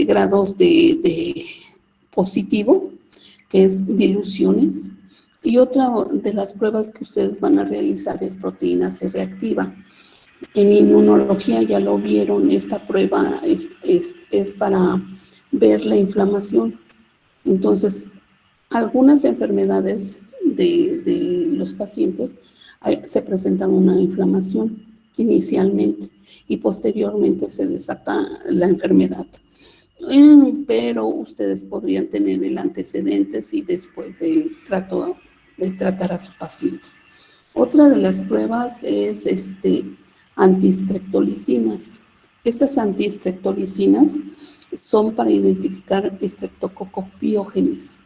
grados de positivo, que es diluciones. Y otra de las pruebas que ustedes van a realizar es proteína C reactiva. En inmunología ya lo vieron, esta prueba es para ver la inflamación. Entonces, algunas enfermedades de los pacientes se presentan una inflamación inicialmente y posteriormente se desata la enfermedad. Pero ustedes podrían tener el antecedente y después del de tratar a su paciente. Otra de las pruebas es antistreptolicinas. Estas antistreptolicinas son para identificar Streptococcus pyogenes.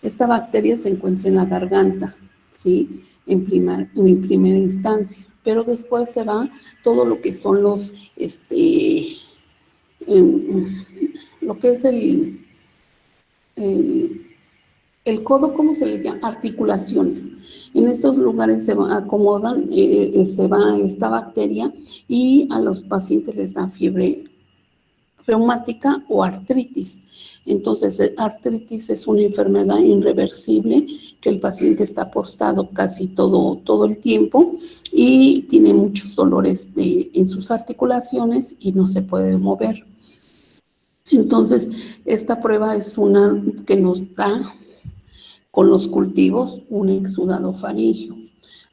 Esta bacteria se encuentra en la garganta, ¿sí? En primera instancia, pero después se va todo lo que son lo que es el el codo, ¿cómo se le llama? Articulaciones. En estos lugares se acomodan, se va esta bacteria y a los pacientes les da fiebre reumática o artritis. Entonces, artritis es una enfermedad irreversible que el paciente está postrado casi todo el tiempo y tiene muchos dolores en sus articulaciones y no se puede mover. Entonces, esta prueba es una que nos da con los cultivos un exudado faríngeo.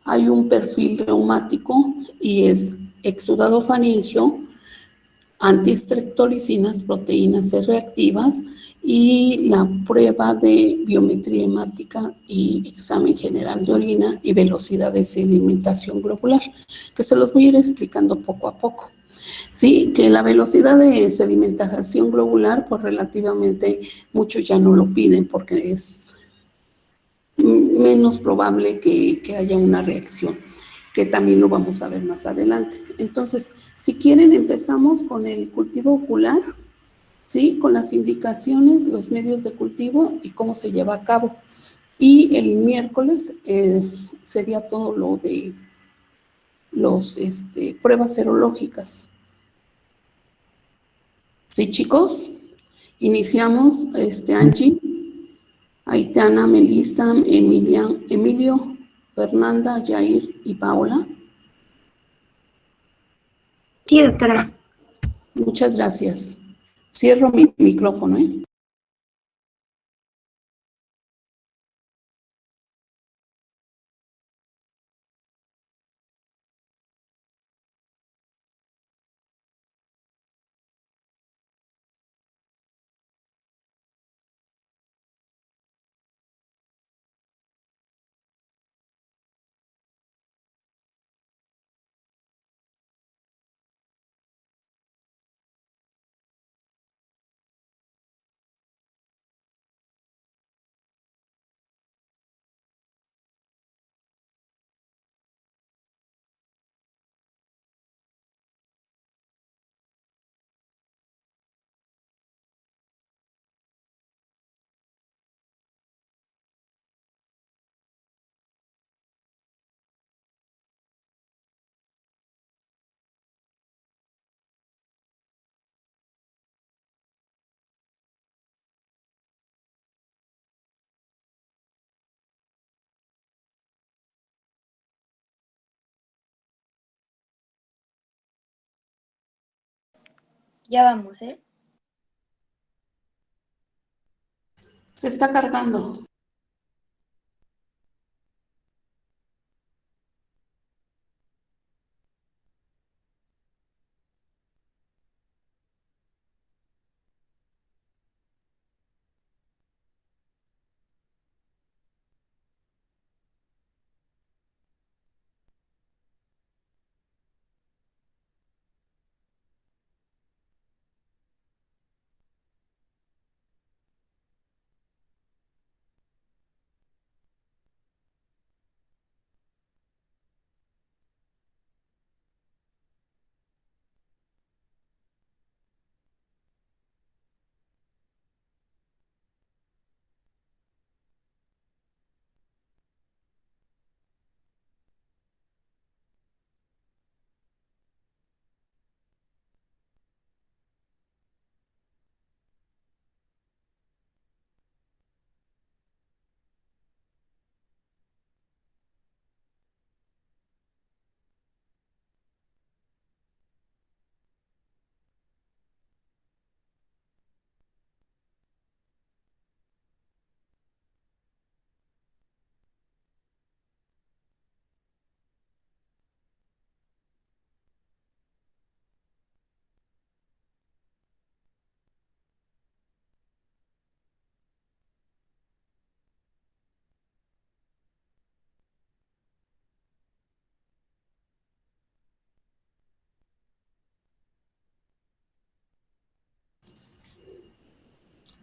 Hay un perfil reumático y es exudado faríngeo, antistreptolicinas, proteínas C reactivas y la prueba de biometría hemática y examen general de orina y velocidad de sedimentación globular, que se los voy a ir explicando poco a poco. Sí, que la velocidad de sedimentación globular, pues relativamente muchos ya no lo piden porque es menos probable que haya una reacción, que también lo vamos a ver más adelante. Entonces, si quieren, empezamos con el cultivo ocular, ¿sí? Con las indicaciones, los medios de cultivo y cómo se lleva a cabo. Y el miércoles sería todo lo de los pruebas serológicas. ¿Sí, chicos? Iniciamos, Angie, Aitana, Melissa, Emilio, Fernanda, Jair y Paola. Sí, doctora. Muchas gracias. Cierro mi micrófono, ¿eh? Ya vamos, ¿eh? Se está cargando.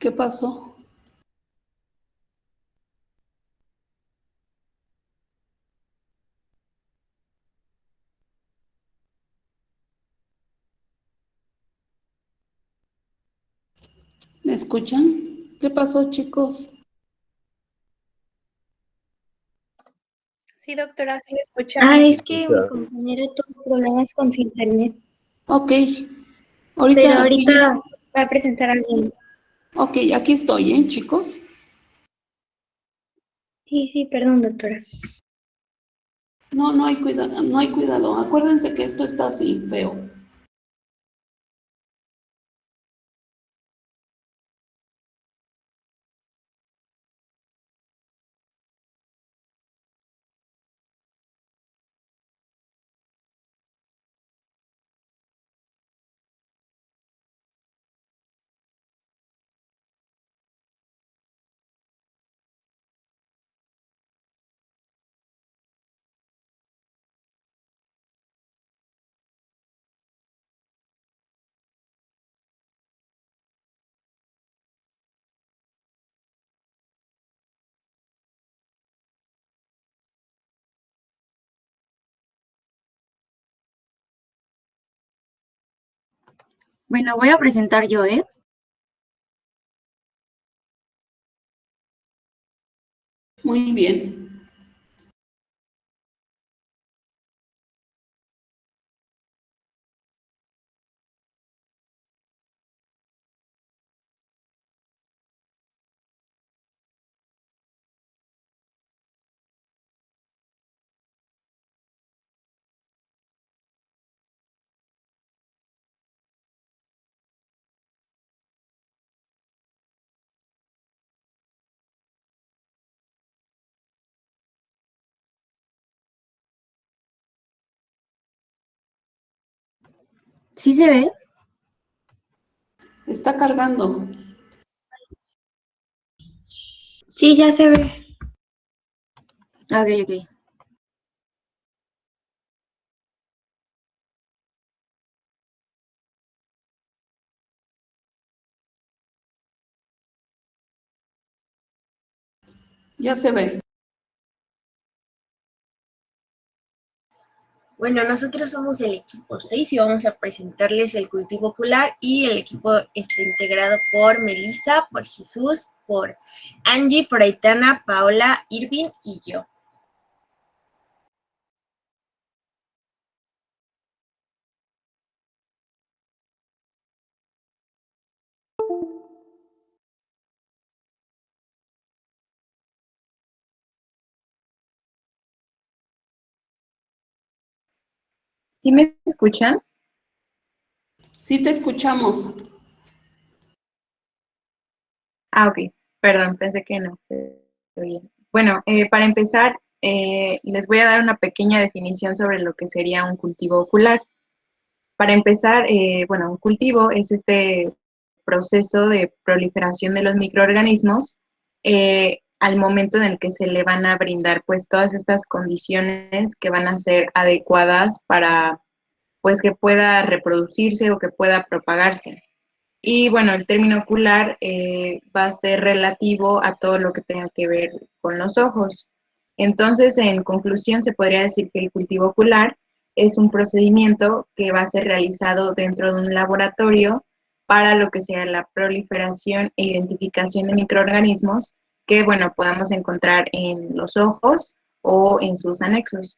¿Qué pasó? ¿Me escuchan? ¿Qué pasó, chicos? Sí, doctora, sí le escuchamos. Es que mi compañera tuvo problemas con su internet, Ok. pero Ahorita, ahorita va a presentar a alguien. ok, aquí estoy, ¿eh, chicos? Sí, perdón, doctora. No, no hay cuidado, no hay cuidado. Acuérdense que esto está así, feo. Bueno, voy a presentar yo, ¿eh? Muy bien. ¿Sí se ve? Está cargando. Sí, ya se ve. Ok. Ya se ve. Bueno, nosotros somos el equipo 6 y vamos a presentarles el cultivo ocular y el equipo está integrado por Melissa, por Jesús, por Angie, por Aitana, Paola, Irving y yo. ¿Sí me escuchan? Sí te escuchamos. Ok, perdón, pensé que no se oía. Bueno, para empezar, les voy a dar una pequeña definición sobre lo que sería un cultivo ocular. Para empezar, bueno, un cultivo es este proceso de proliferación de los microorganismos al momento en el que se le van a brindar pues todas estas condiciones que van a ser adecuadas para pues que pueda reproducirse o que pueda propagarse. Y bueno, el término ocular va a ser relativo a todo lo que tenga que ver con los ojos. Entonces, en conclusión, se podría decir que el cultivo ocular es un procedimiento que va a ser realizado dentro de un laboratorio para lo que sea la proliferación e identificación de microorganismos que, bueno, podamos encontrar en los ojos o en sus anexos.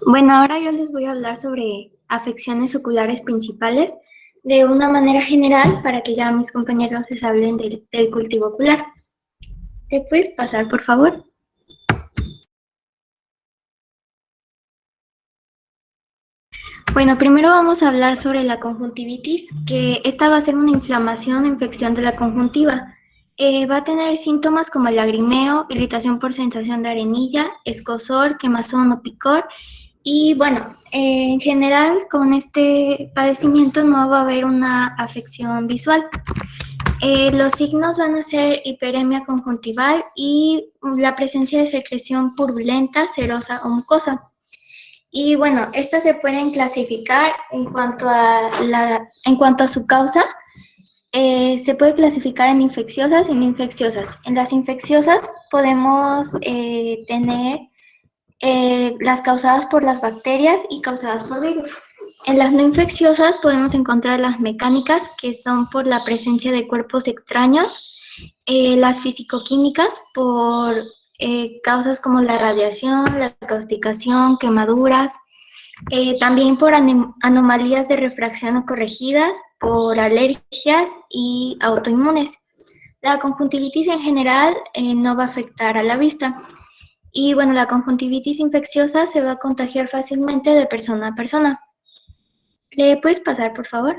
Bueno, ahora yo les voy a hablar sobre afecciones oculares principales de una manera general para que ya mis compañeros les hablen del cultivo ocular. ¿Te puedes pasar, por favor? Bueno, primero vamos a hablar sobre la conjuntivitis, que esta va a ser una inflamación o infección de la conjuntiva. Va a tener síntomas como el lagrimeo, irritación por sensación de arenilla, escozor, quemazón o picor. Y bueno, en general con este padecimiento no va a haber una afección visual. Los signos van a ser hiperemia conjuntival y la presencia de secreción purulenta, serosa o mucosa. Y bueno, estas se pueden clasificar en cuanto a su causa. Se puede clasificar en infecciosas y no infecciosas. En las infecciosas podemos tener las causadas por las bacterias y causadas por virus. En las no infecciosas podemos encontrar las mecánicas, que son por la presencia de cuerpos extraños, las fisicoquímicas por causas como la radiación, la causticación, quemaduras, también por anomalías de refracción no corregidas, por alergias y autoinmunes. La conjuntivitis en general no va a afectar a la vista. Y bueno, la conjuntivitis infecciosa se va a contagiar fácilmente de persona a persona. ¿Le puedes pasar, por favor?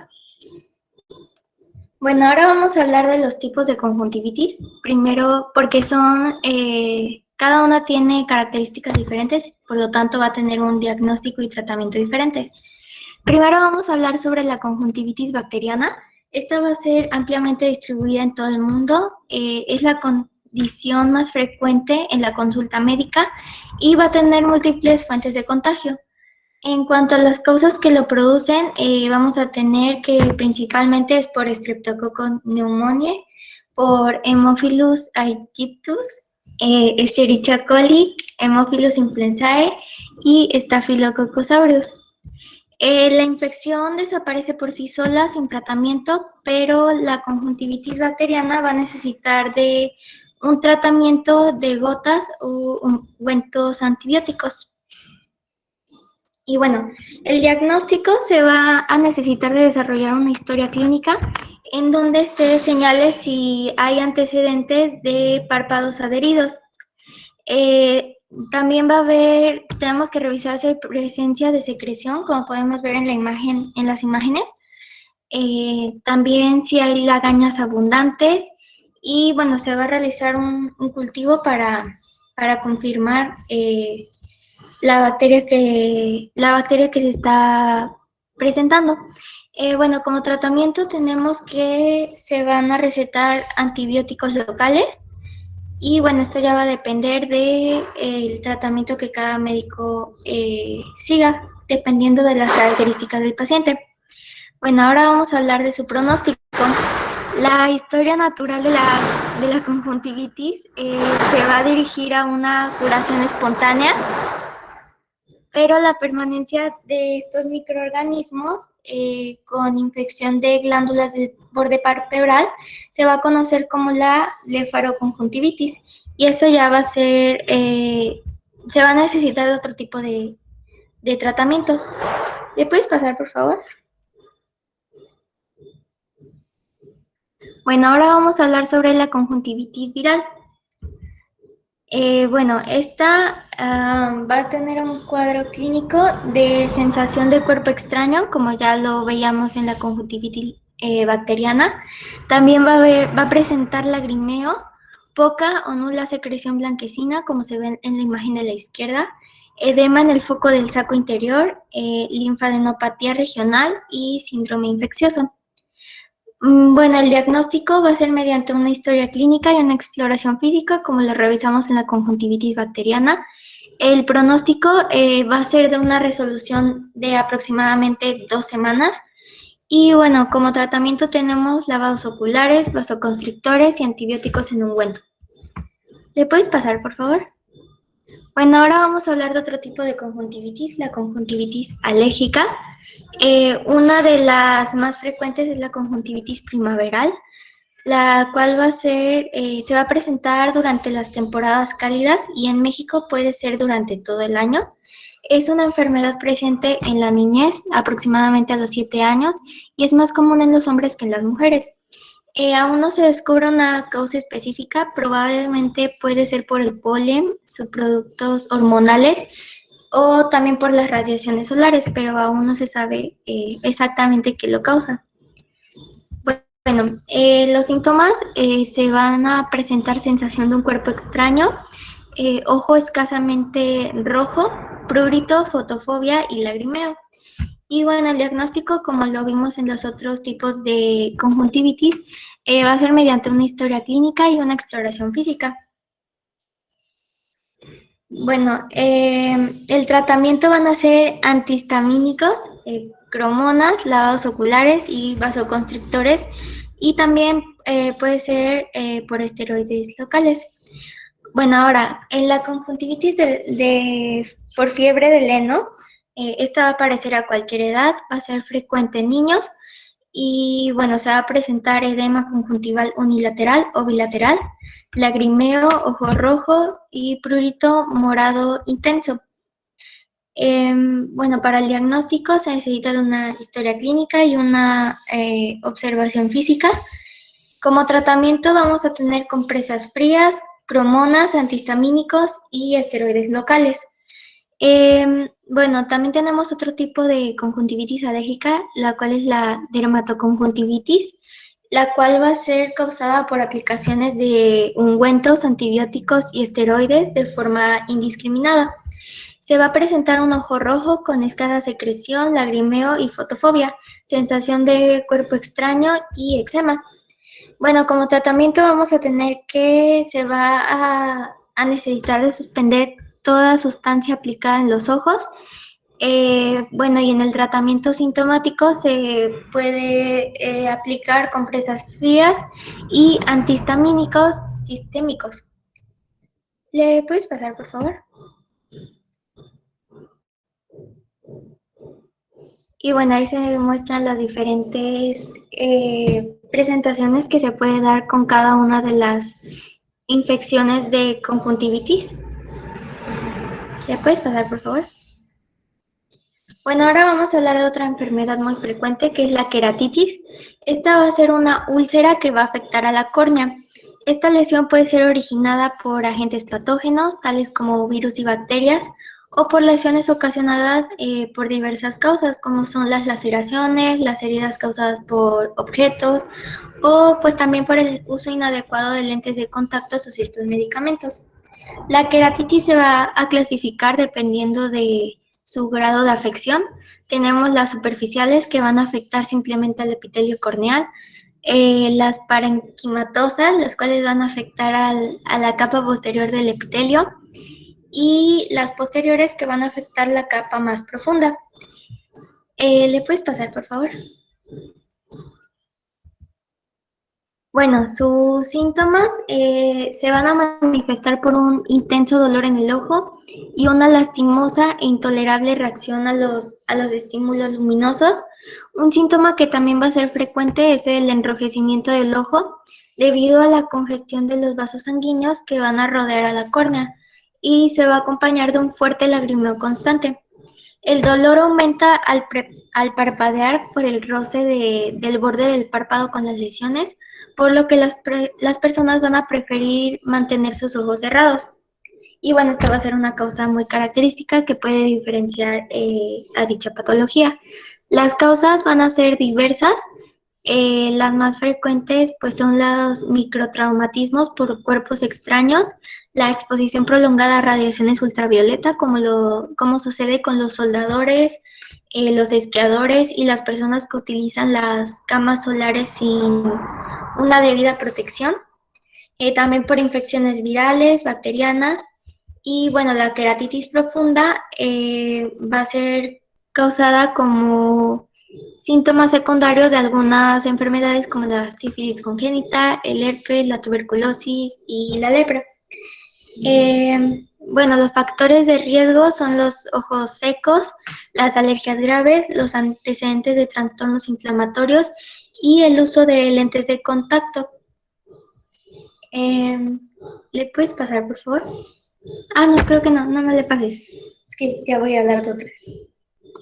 Bueno, ahora vamos a hablar de los tipos de conjuntivitis. Primero, porque cada una tiene características diferentes, por lo tanto va a tener un diagnóstico y tratamiento diferente. Primero vamos a hablar sobre la conjuntivitis bacteriana. Esta va a ser ampliamente distribuida en todo el mundo. Es la condición más frecuente en la consulta médica y va a tener múltiples fuentes de contagio. En cuanto a las causas que lo producen, vamos a tener que principalmente es por Streptococcus pneumoniae, por Haemophilus aegyptus, Escherichia coli, Haemophilus influenzae y Staphylococcus aureus. La infección desaparece por sí sola sin tratamiento, pero la conjuntivitis bacteriana va a necesitar de un tratamiento de gotas o ungüentos antibióticos. Y bueno, el diagnóstico se va a necesitar de desarrollar una historia clínica en donde se señale si hay antecedentes de párpados adheridos. También tenemos que revisar si hay presencia de secreción, como podemos ver en las imágenes. También si hay lagañas abundantes y bueno, se va a realizar un cultivo para confirmar la bacteria que se está presentando. Bueno, como tratamiento tenemos que se van a recetar antibióticos locales y bueno, esto ya va a depender del tratamiento que cada médico siga, dependiendo de las características del paciente. Bueno, ahora vamos a hablar de su pronóstico. La historia natural de la conjuntivitis se va a dirigir a una curación espontánea, pero la permanencia de estos microorganismos con infección de glándulas del borde palpebral se va a conocer como la blefaroconjuntivitis, y eso ya va a ser, se va a necesitar otro tipo de tratamiento. ¿Le puedes pasar, por favor? Bueno, ahora vamos a hablar sobre la conjuntivitis viral. Bueno, esta va a tener un cuadro clínico de sensación de cuerpo extraño, como ya lo veíamos en la conjuntivitis bacteriana. También va a presentar lagrimeo, poca o nula secreción blanquecina, como se ve en la imagen de la izquierda, edema en el foco del saco interior, linfadenopatía regional y síndrome infeccioso. Bueno, el diagnóstico va a ser mediante una historia clínica y una exploración física, como lo revisamos en la conjuntivitis bacteriana. El pronóstico va a ser de una resolución de aproximadamente 2 semanas. Y bueno, como tratamiento tenemos lavados oculares, vasoconstrictores y antibióticos en ungüento. ¿Le puedes pasar, por favor? Bueno, ahora vamos a hablar de otro tipo de conjuntivitis, la conjuntivitis alérgica. Una de las más frecuentes es la conjuntivitis primaveral, la cual se va a presentar durante las temporadas cálidas y en México puede ser durante todo el año. Es una enfermedad presente en la niñez, aproximadamente a los 7 años, y es más común en los hombres que en las mujeres. Aún no se descubre una causa específica, probablemente puede ser por el polen, subproductos hormonales, o también por las radiaciones solares, pero aún no se sabe exactamente qué lo causa. Bueno, los síntomas se van a presentar sensación de un cuerpo extraño, ojo escasamente rojo, prurito, fotofobia y lagrimeo. Y bueno, el diagnóstico, como lo vimos en los otros tipos de conjuntivitis, va a ser mediante una historia clínica y una exploración física. Bueno, el tratamiento van a ser antihistamínicos, cromonas, lavados oculares y vasoconstrictores, y también puede ser por esteroides locales. Bueno, ahora, en la conjuntivitis por fiebre del heno, esta va a aparecer a cualquier edad, va a ser frecuente en niños y, bueno, se va a presentar edema conjuntival unilateral o bilateral, lagrimeo, ojo rojo y prurito morado intenso. Bueno, para el diagnóstico se necesita de una historia clínica y una observación física. Como tratamiento vamos a tener compresas frías, cromonas, antihistamínicos y esteroides locales. Bueno, también tenemos otro tipo de conjuntivitis alérgica, la cual es la dermatoconjuntivitis, la cual va a ser causada por aplicaciones de ungüentos, antibióticos y esteroides de forma indiscriminada. Se va a presentar un ojo rojo con escasa secreción, lagrimeo y fotofobia, sensación de cuerpo extraño y eczema. Bueno, como tratamiento vamos a tener que se va a necesitar de suspender toda sustancia aplicada en los ojos. Bueno, y en el tratamiento sintomático se puede aplicar compresas frías y antihistamínicos sistémicos. ¿Le puedes pasar, por favor? Y bueno, ahí se muestran las diferentes presentaciones que se puede dar con cada una de las infecciones de conjuntivitis. ¿Le puedes pasar, por favor? Bueno, ahora vamos a hablar de otra enfermedad muy frecuente que es la queratitis. Esta va a ser una úlcera que va a afectar a la córnea. Esta lesión puede ser originada por agentes patógenos, tales como virus y bacterias, o por lesiones ocasionadas por diversas causas, como son las laceraciones, las heridas causadas por objetos, o pues también por el uso inadecuado de lentes de contacto o ciertos medicamentos. La queratitis se va a clasificar dependiendo de su grado de afección. Tenemos las superficiales que van a afectar simplemente al epitelio corneal, las parenquimatosas, las cuales van a afectar a la capa posterior del epitelio, y las posteriores que van a afectar la capa más profunda. ¿Le puedes pasar, por favor? Bueno, sus síntomas se van a manifestar por un intenso dolor en el ojo y una lastimosa e intolerable reacción a los estímulos luminosos. Un síntoma que también va a ser frecuente es el enrojecimiento del ojo debido a la congestión de los vasos sanguíneos que van a rodear a la córnea y se va a acompañar de un fuerte lagrimeo constante. El dolor aumenta al parpadear por el roce del borde del párpado con las lesiones, por lo que las personas van a preferir mantener sus ojos cerrados. Y bueno, esta va a ser una causa muy característica que puede diferenciar a dicha patología. Las causas van a ser diversas. Las más frecuentes pues son los microtraumatismos por cuerpos extraños, la exposición prolongada a radiaciones ultravioleta, como sucede con los soldadores, los esquiadores y las personas que utilizan las camas solares sin una debida protección. También por infecciones virales, bacterianas. Y bueno, la queratitis profunda va a ser causada como síntomas secundarios de algunas enfermedades como la sífilis congénita, el herpes, la tuberculosis y la lepra. Bueno, los factores de riesgo son los ojos secos, las alergias graves, los antecedentes de trastornos inflamatorios y el uso de lentes de contacto. ¿Le puedes pasar, por favor? Ah, no, creo que no le pases. Es que ya voy a hablar de otra.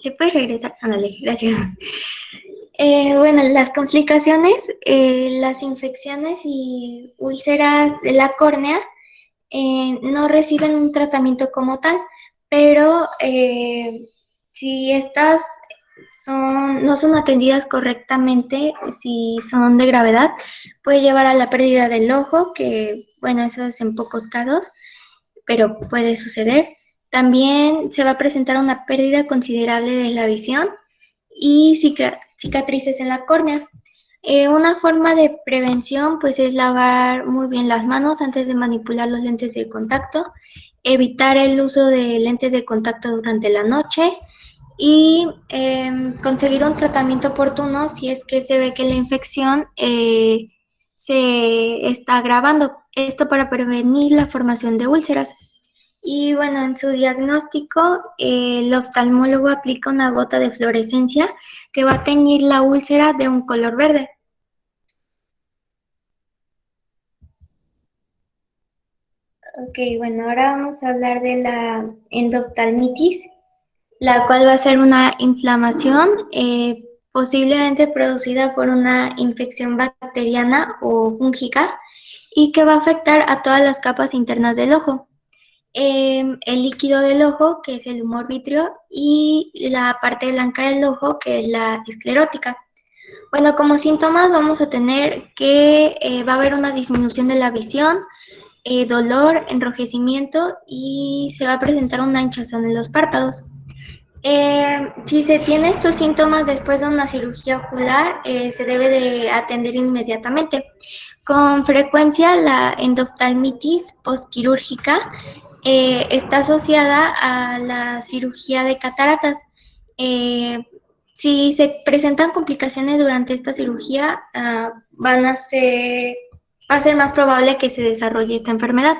¿Le puedes regresar? Ándale, gracias. Bueno, las complicaciones, las infecciones y úlceras de la córnea no reciben un tratamiento como tal, pero si estas no son atendidas correctamente, si son de gravedad, puede llevar a la pérdida del ojo, que bueno, eso es en pocos casos, pero puede suceder. También se va a presentar una pérdida considerable de la visión y cicatrices en la córnea. Una forma de prevención pues es lavar muy bien las manos antes de manipular los lentes de contacto. evitar el uso de lentes de contacto durante la noche y conseguir un tratamiento oportuno si es que se ve que la infección se está agravando. Esto para prevenir la formación de úlceras. Y bueno, en su diagnóstico, el oftalmólogo aplica una gota de fluorescencia que va a teñir la úlcera de un color verde. Ok, bueno, ahora vamos a hablar de la endoftalmitis, la cual va a ser una inflamación posiblemente producida por una infección bacteriana o fúngica y que va a afectar a todas las capas internas del ojo. El líquido del ojo, que es el humor vítreo, y la parte blanca del ojo, que es la esclerótica. Bueno, como síntomas vamos a tener que va a haber una disminución de la visión, dolor, enrojecimiento y se va a presentar una hinchazón en los párpados. Si se tiene estos síntomas después de una cirugía ocular, se debe de atender inmediatamente. Con frecuencia la endoftalmitis postquirúrgica está asociada a la cirugía de cataratas. Si se presentan complicaciones durante esta cirugía, va a ser más probable que se desarrolle esta enfermedad,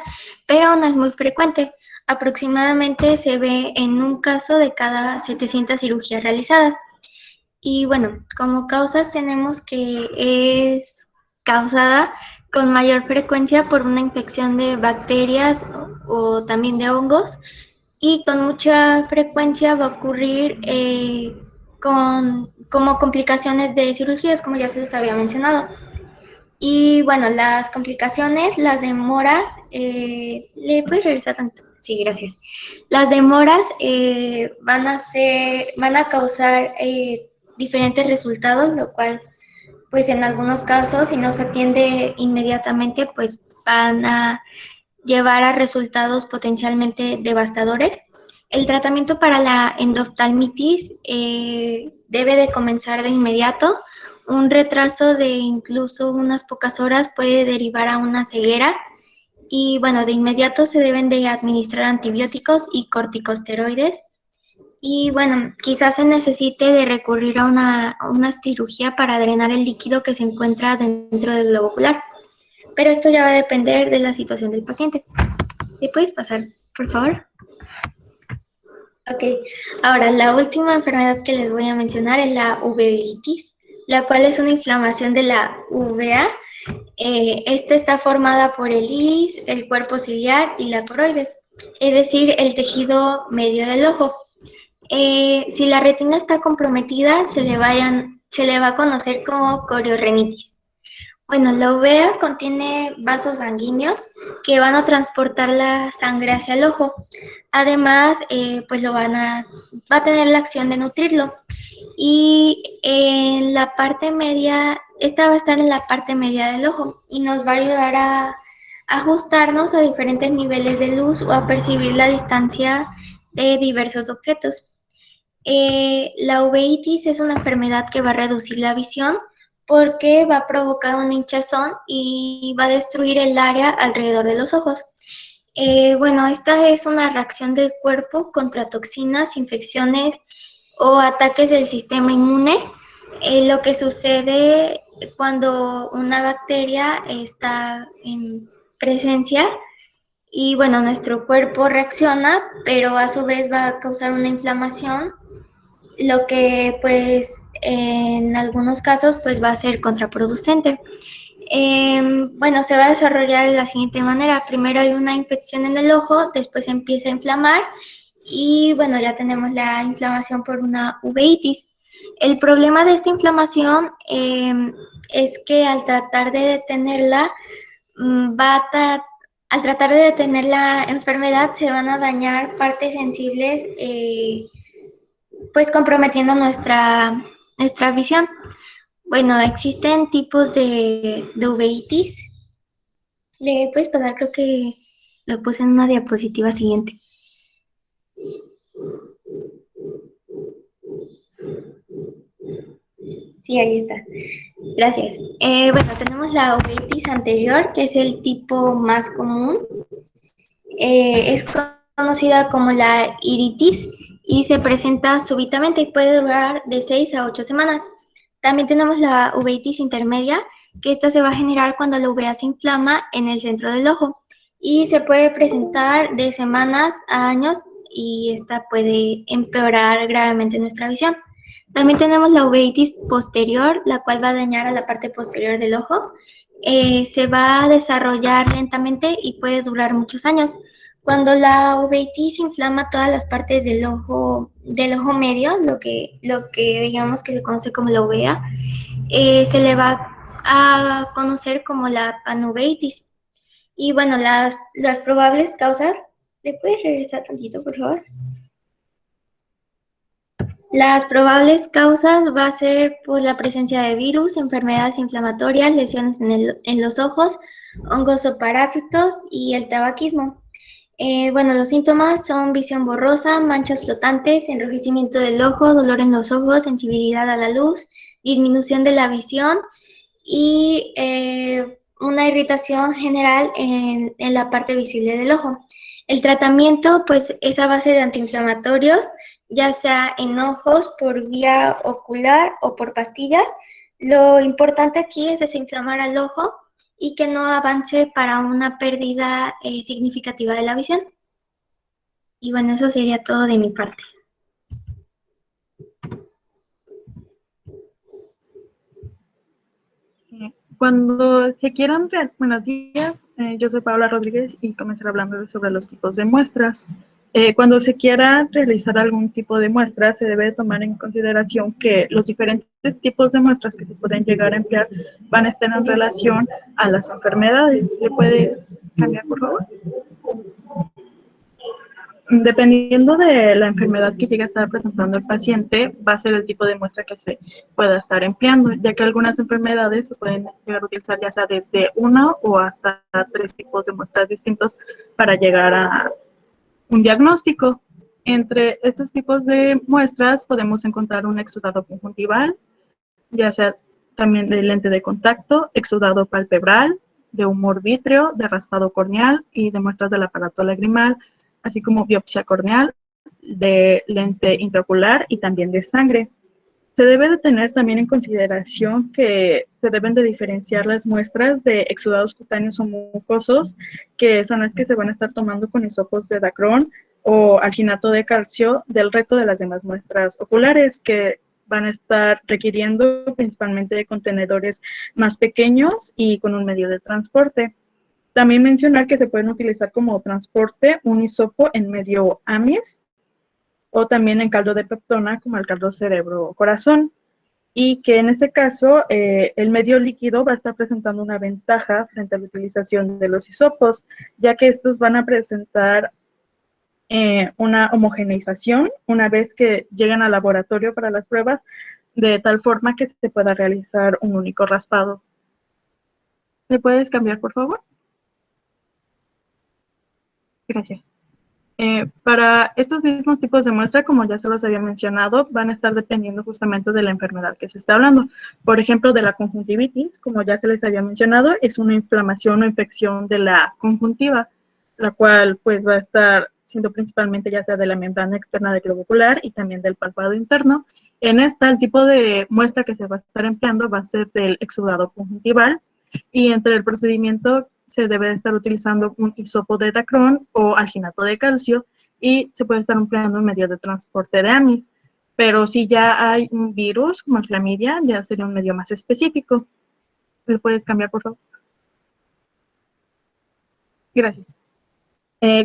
pero no es muy frecuente. Aproximadamente se ve en un caso de cada 700 cirugías realizadas. Y bueno, como causas tenemos que es causada con mayor frecuencia por una infección de bacterias o también de hongos, y con mucha frecuencia va a ocurrir como complicaciones de cirugías, como ya se les había mencionado. Y bueno, las complicaciones, las demoras, ¿le puedes revisar tanto? Sí, gracias. Las demoras van a causar diferentes resultados, lo cual, pues en algunos casos, si no se atiende inmediatamente, pues van a llevar a resultados potencialmente devastadores. El tratamiento para la endoftalmitis debe de comenzar de inmediato. Un retraso de incluso unas pocas horas puede derivar a una ceguera y bueno, de inmediato se deben de administrar antibióticos y corticosteroides y bueno, quizás se necesite de recurrir a una cirugía para drenar el líquido que se encuentra dentro del globo ocular, pero esto ya va a depender de la situación del paciente. ¿Me puedes pasar, por favor? Ok, ahora la última enfermedad que les voy a mencionar es la uveitis, la cual es una inflamación de la uvea. Esta está formada por el iris, el cuerpo ciliar y la coroides, es decir, el tejido medio del ojo. Si la retina está comprometida, se le va a conocer como coriorrenitis. Bueno, la uvea contiene vasos sanguíneos que van a transportar la sangre hacia el ojo. Además, pues va a tener la acción de nutrirlo. Y en la parte media, esta va a estar en la parte media del ojo y nos va a ayudar a ajustarnos a diferentes niveles de luz o a percibir la distancia de diversos objetos. La uveitis es una enfermedad que va a reducir la visión porque va a provocar una hinchazón y va a destruir el área alrededor de los ojos. Bueno, esta es una reacción del cuerpo contra toxinas, infecciones o ataques del sistema inmune. Lo que sucede cuando una bacteria está en presencia y bueno, nuestro cuerpo reacciona, pero a su vez va a causar una inflamación, lo que pues en algunos casos pues va a ser contraproducente. Bueno, se va a desarrollar de la siguiente manera. Primero hay una infección en el ojo, después empieza a inflamar y bueno, ya tenemos la inflamación por una uveitis. El problema de esta inflamación es que al tratar de detenerla, al tratar de detener la enfermedad se van a dañar partes sensibles, pues comprometiendo nuestra visión. Bueno, existen tipos de uveitis. ¿Le puedes pasar? Creo que lo puse en una diapositiva siguiente. Sí, ahí está. Gracias. Bueno, tenemos la uveitis anterior, que es el tipo más común. Es conocida como la iritis y se presenta súbitamente y puede durar de 6 a 8 semanas. También tenemos la uveitis intermedia, que esta se va a generar cuando la uvea se inflama en el centro del ojo y se puede presentar de semanas a años y esta puede empeorar gravemente nuestra visión. También tenemos la uveitis posterior, la cual va a dañar a la parte posterior del ojo. Se va a desarrollar lentamente y puede durar muchos años. Cuando la uveitis inflama todas las partes del ojo medio, lo que digamos que se conoce como la uvea, se le va a conocer como la panuveitis. Y bueno, las probables causas, ¿le puedes regresar tantito, por favor? Las probables causas va a ser por la presencia de virus, enfermedades inflamatorias, lesiones en los ojos, hongos o parásitos y el tabaquismo. Bueno, los síntomas son visión borrosa, manchas flotantes, enrojecimiento del ojo, dolor en los ojos, sensibilidad a la luz, disminución de la visión y una irritación general en la parte visible del ojo. El tratamiento, pues, es a base de antiinflamatorios, ya sea en ojos, por vía ocular o por pastillas. Lo importante aquí es desinflamar al ojo y que no avance para una pérdida significativa de la visión. Y bueno, eso sería todo de mi parte. Cuando se quieran, buenos días, yo soy Paola Rodríguez y comenzaré hablando sobre los tipos de muestras. Cuando se quiera realizar algún tipo de muestra, se debe tomar en consideración que los diferentes tipos de muestras que se pueden llegar a emplear van a estar en relación a las enfermedades. ¿Le puede cambiar, por favor? Dependiendo de la enfermedad que llegue a estar presentando el paciente, va a ser el tipo de muestra que se pueda estar empleando, ya que algunas enfermedades se pueden llegar a utilizar ya sea desde uno o hasta 3 tipos de muestras distintos para llegar a un diagnóstico. Entre estos tipos de muestras podemos encontrar un exudado conjuntival, ya sea también de lente de contacto, exudado palpebral, de humor vítreo, de raspado corneal y de muestras del aparato lagrimal, así como biopsia corneal, de lente intraocular y también de sangre. Se debe de tener también en consideración que se deben de diferenciar las muestras de exudados cutáneos o mucosos, que son las que se van a estar tomando con hisopos de Dacron o alginato de calcio, del resto de las demás muestras oculares, que van a estar requiriendo principalmente de contenedores más pequeños y con un medio de transporte. También mencionar que se pueden utilizar como transporte un hisopo en medio AMIS o también en caldo de peptona como el caldo cerebro-corazón, y que en este caso el medio líquido va a estar presentando una ventaja frente a la utilización de los hisopos, ya que estos van a presentar una homogeneización una vez que llegan al laboratorio para las pruebas, de tal forma que se pueda realizar un único raspado. ¿Le puedes cambiar, por favor? Gracias. Para estos mismos tipos de muestra, como ya se los había mencionado, van a estar dependiendo justamente de la enfermedad que se está hablando. Por ejemplo, de la conjuntivitis, como ya se les había mencionado, es una inflamación o infección de la conjuntiva, la cual pues va a estar siendo principalmente ya sea de la membrana externa del globo ocular y también del párpado interno. En esta, el tipo de muestra que se va a estar empleando va a ser del exudado conjuntival, y entre el procedimiento se debe de estar utilizando un hisopo de Dacron o alginato de calcio, y se puede estar empleando un medio de transporte de AMIS. Pero si ya hay un virus como el clamidia, ya sería un medio más específico. ¿Le puedes cambiar, por favor? Gracias.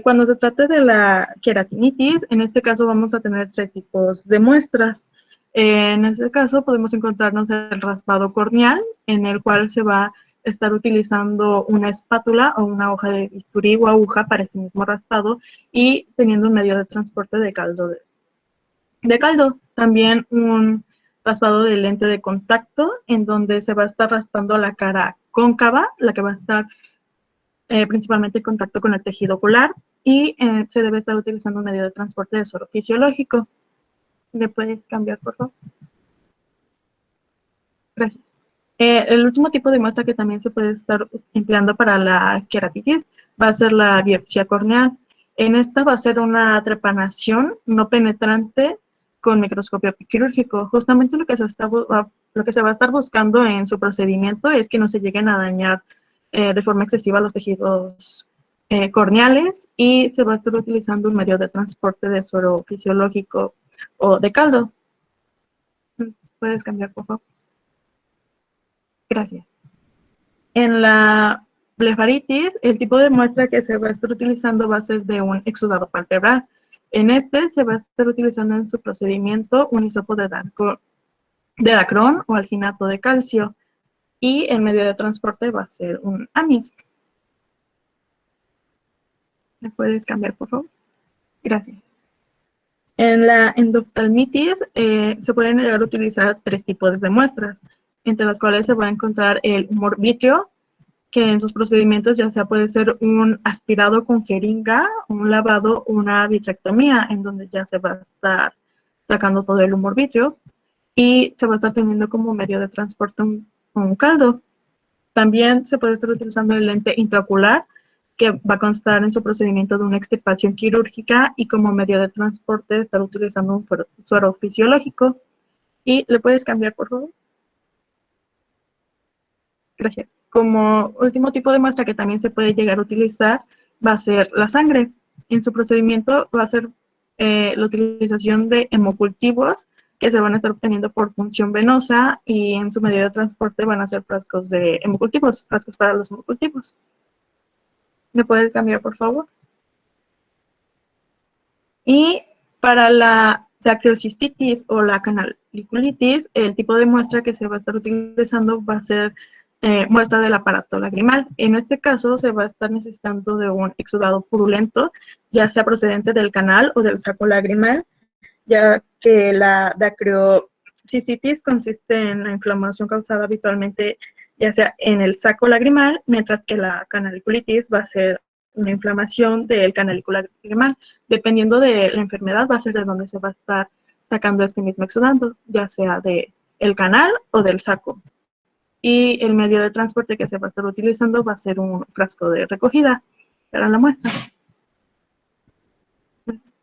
Cuando se trata de la queratinitis, en este caso vamos a tener 3 tipos de muestras. En este caso podemos encontrarnos el raspado corneal, en el cual se va a estar utilizando una espátula o una hoja de bisturí o aguja para este mismo raspado y teniendo un medio de transporte de caldo. También un raspado de lente de contacto, en donde se va a estar raspando la cara cóncava, la que va a estar principalmente en contacto con el tejido ocular, y se debe estar utilizando un medio de transporte de suero fisiológico. ¿Le puedes cambiar, por favor? Gracias. El último tipo de muestra que también se puede estar empleando para la queratitis va a ser la biopsia corneal. En esta va a ser una trepanación no penetrante con microscopio quirúrgico. Justamente lo que se va a estar buscando en su procedimiento es que no se lleguen a dañar de forma excesiva los tejidos corneales, y se va a estar utilizando un medio de transporte de suero fisiológico o de caldo. ¿Puedes cambiar, por favor? Gracias. En la blefaritis, el tipo de muestra que se va a estar utilizando va a ser de un exudado palpebral. En este se va a estar utilizando en su procedimiento un hisopo de dacrón o alginato de calcio, y el medio de transporte va a ser un AMIS. ¿Me puedes cambiar, por favor? Gracias. En la endoftalmitis se pueden llegar a utilizar 3 tipos de muestras, entre las cuales se va a encontrar el humor vítreo, que en sus procedimientos ya sea puede ser un aspirado con jeringa, un lavado, una vitrectomía, en donde ya se va a estar sacando todo el humor vítreo, y se va a estar teniendo como medio de transporte un caldo. También se puede estar utilizando el lente intraocular, que va a constar en su procedimiento de una extirpación quirúrgica, y como medio de transporte estar utilizando un suero fisiológico. ¿Y le puedes cambiar, por favor? Gracias. Como último tipo de muestra que también se puede llegar a utilizar va a ser la sangre. En su procedimiento va a ser la utilización de hemocultivos que se van a estar obteniendo por punción venosa, y en su medio de transporte van a ser frascos de hemocultivos, frascos para los hemocultivos. ¿Me puedes cambiar, por favor? Y para la dacrocistitis o la canaliculitis, el tipo de muestra que se va a estar utilizando va a ser muestra del aparato lagrimal. En este caso se va a estar necesitando de un exudado purulento, ya sea procedente del canal o del saco lagrimal, ya que la dacrocistitis consiste en la inflamación causada habitualmente ya sea en el saco lagrimal, mientras que la canaliculitis va a ser una inflamación del canalícula lagrimal. Dependiendo de la enfermedad, va a ser de donde se va a estar sacando este mismo exudado, ya sea de el canal o del saco. Y el medio de transporte que se va a estar utilizando va a ser un frasco de recogida para la muestra.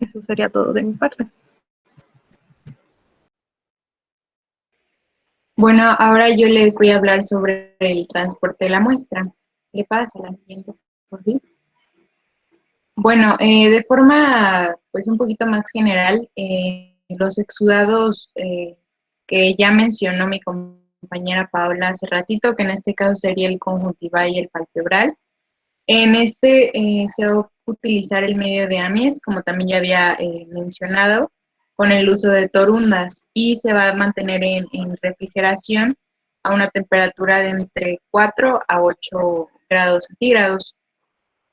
Eso sería todo de mi parte. Bueno, ahora yo les voy a hablar sobre el transporte de la muestra. ¿Le pasa la siguiente, por favor? Bueno, de forma pues un poquito más general, los exudados que ya mencionó mi compañera Paola hace ratito, que en este caso sería el conjuntival y el palpebral. En este se va a utilizar el medio de AMIS, como también ya había mencionado, con el uso de torundas, y se va a mantener en refrigeración a una temperatura de entre 4 a 8 grados centígrados.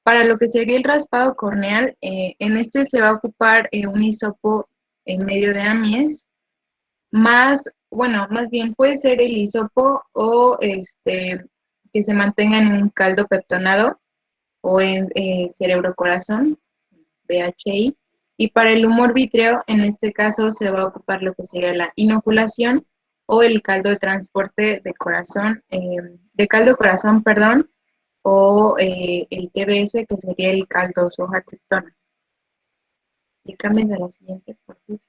Para lo que sería el raspado corneal, en este se va a ocupar un hisopo en medio de AMIS, más bien puede ser el hisopo o que se mantenga en un caldo peptonado o en cerebro corazón, BHI. Y para el humor vítreo, en este caso se va a ocupar lo que sería la inoculación o el caldo de transporte de corazón, de caldo corazón, perdón, o el TBS, que sería el caldo soja triptona. Y cambies a la siguiente, por favor.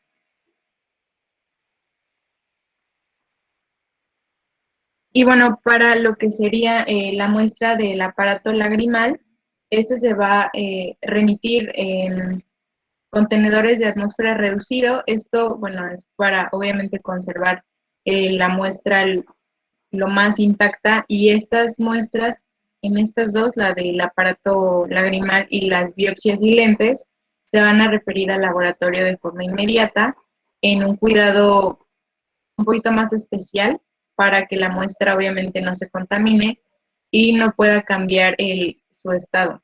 Y bueno, para lo que sería la muestra del aparato lagrimal, este se va a remitir en contenedores de atmósfera reducido. Esto, bueno, es para obviamente conservar la muestra lo más intacta, y estas muestras, en estas dos, la del aparato lagrimal y las biopsias y lentes, se van a referir al laboratorio de forma inmediata en un cuidado un poquito más especial para que la muestra obviamente no se contamine y no pueda cambiar su estado.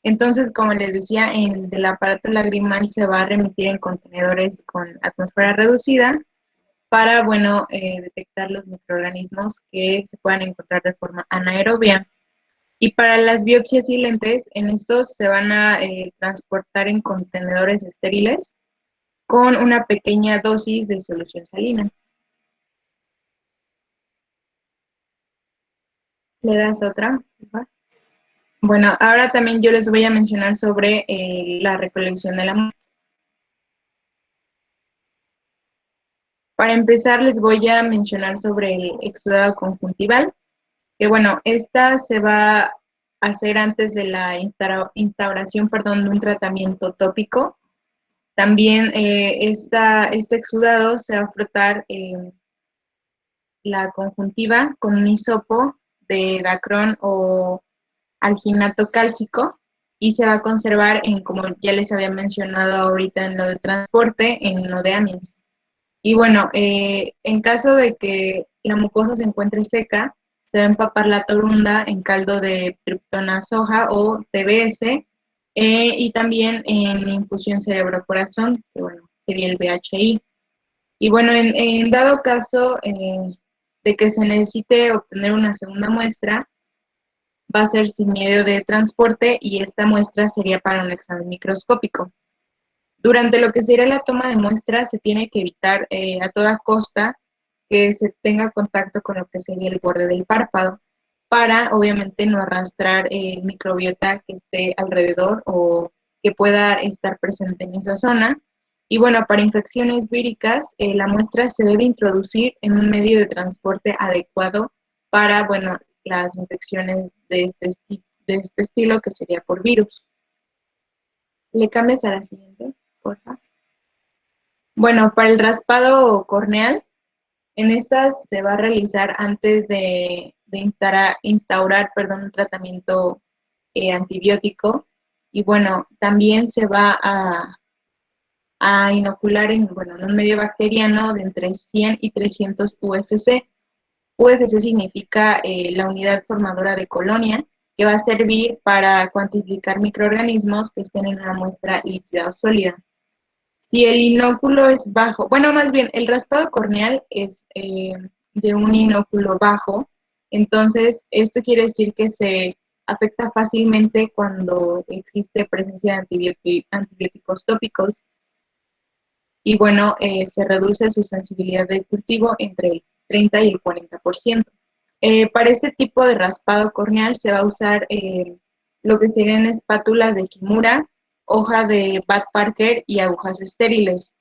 Entonces, como les decía, del aparato lagrimal se va a remitir en contenedores con atmósfera reducida para, bueno, detectar los microorganismos que se puedan encontrar de forma anaerobia. Y para las biopsias y lentes, en estos se van a transportar en contenedores estériles con una pequeña dosis de solución salina. ¿Le das otra? Bueno, ahora también yo les voy a mencionar sobre la recolección de la muestra. Para empezar, les voy a mencionar sobre el exudado conjuntival, que bueno, esta se va a hacer antes de la instauración, perdón, de un tratamiento tópico. También este exudado se va a frotar la conjuntiva con un hisopo de dacrón o alginato cálcico y se va a conservar en, como ya les había mencionado ahorita en lo de transporte, en lo de AMIS. Y bueno, en caso de que la mucosa se encuentre seca, se va a empapar la torunda en caldo de triptona soja o TBS y también en infusión cerebro-corazón, que bueno, sería el BHI. Y bueno, en dado caso de que se necesite obtener una segunda muestra, va a ser sin medio de transporte y esta muestra sería para un examen microscópico. Durante lo que sería la toma de muestras se tiene que evitar a toda costa que se tenga contacto con lo que sería el borde del párpado para obviamente no arrastrar microbiota que esté alrededor o que pueda estar presente en esa zona. Y bueno, para infecciones víricas, la muestra se debe introducir en un medio de transporte adecuado para, bueno, las infecciones de este estilo, que sería por virus. ¿Le cambias a la siguiente, por favor? Bueno, para el raspado corneal, en estas se va a realizar antes de instaurar, perdón, un tratamiento antibiótico. Y bueno, también se va a inocular bueno, en un medio bacteriano de entre 100 y 300 UFC. UFC significa la unidad formadora de colonia, que va a servir para cuantificar microorganismos que estén en una muestra líquida o sólida. Si el inóculo es bajo, bueno, más bien, el raspado corneal es de un inóculo bajo, entonces esto quiere decir que se afecta fácilmente cuando existe presencia de antibióticos tópicos y bueno, se reduce su sensibilidad de cultivo entre el 30 y el 40%. Para este tipo de raspado corneal se va a usar lo que serían espátulas de Kimura, hoja de Bud Parker y agujas estériles.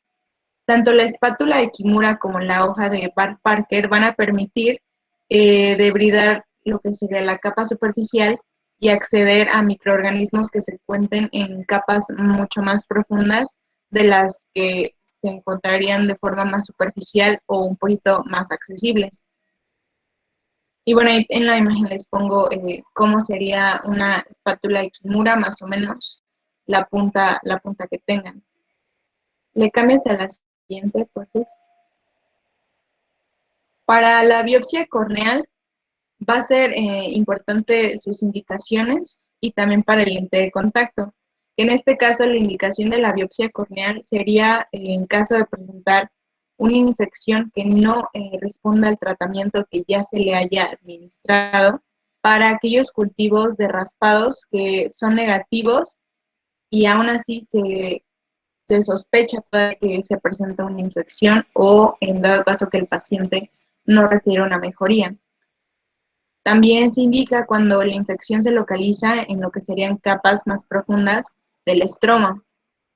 Tanto la espátula de Kimura como la hoja de Bud Parker van a permitir debridar lo que sería la capa superficial y acceder a microorganismos que se encuentren en capas mucho más profundas de las que se encontrarían de forma más superficial o un poquito más accesibles. Y bueno, en la imagen les pongo cómo sería una espátula de Kimura, más o menos la punta que tengan. Le cambias a la siguiente, por favor. Para la biopsia corneal va a ser importante sus indicaciones y también para el lente de contacto. En este caso, la indicación de la biopsia corneal sería en caso de presentar una infección que no responda al tratamiento que ya se le haya administrado para aquellos cultivos de raspados que son negativos y aún así se sospecha que se presenta una infección o en dado caso que el paciente no requiere una mejoría. También se indica cuando la infección se localiza en lo que serían capas más profundas del estroma.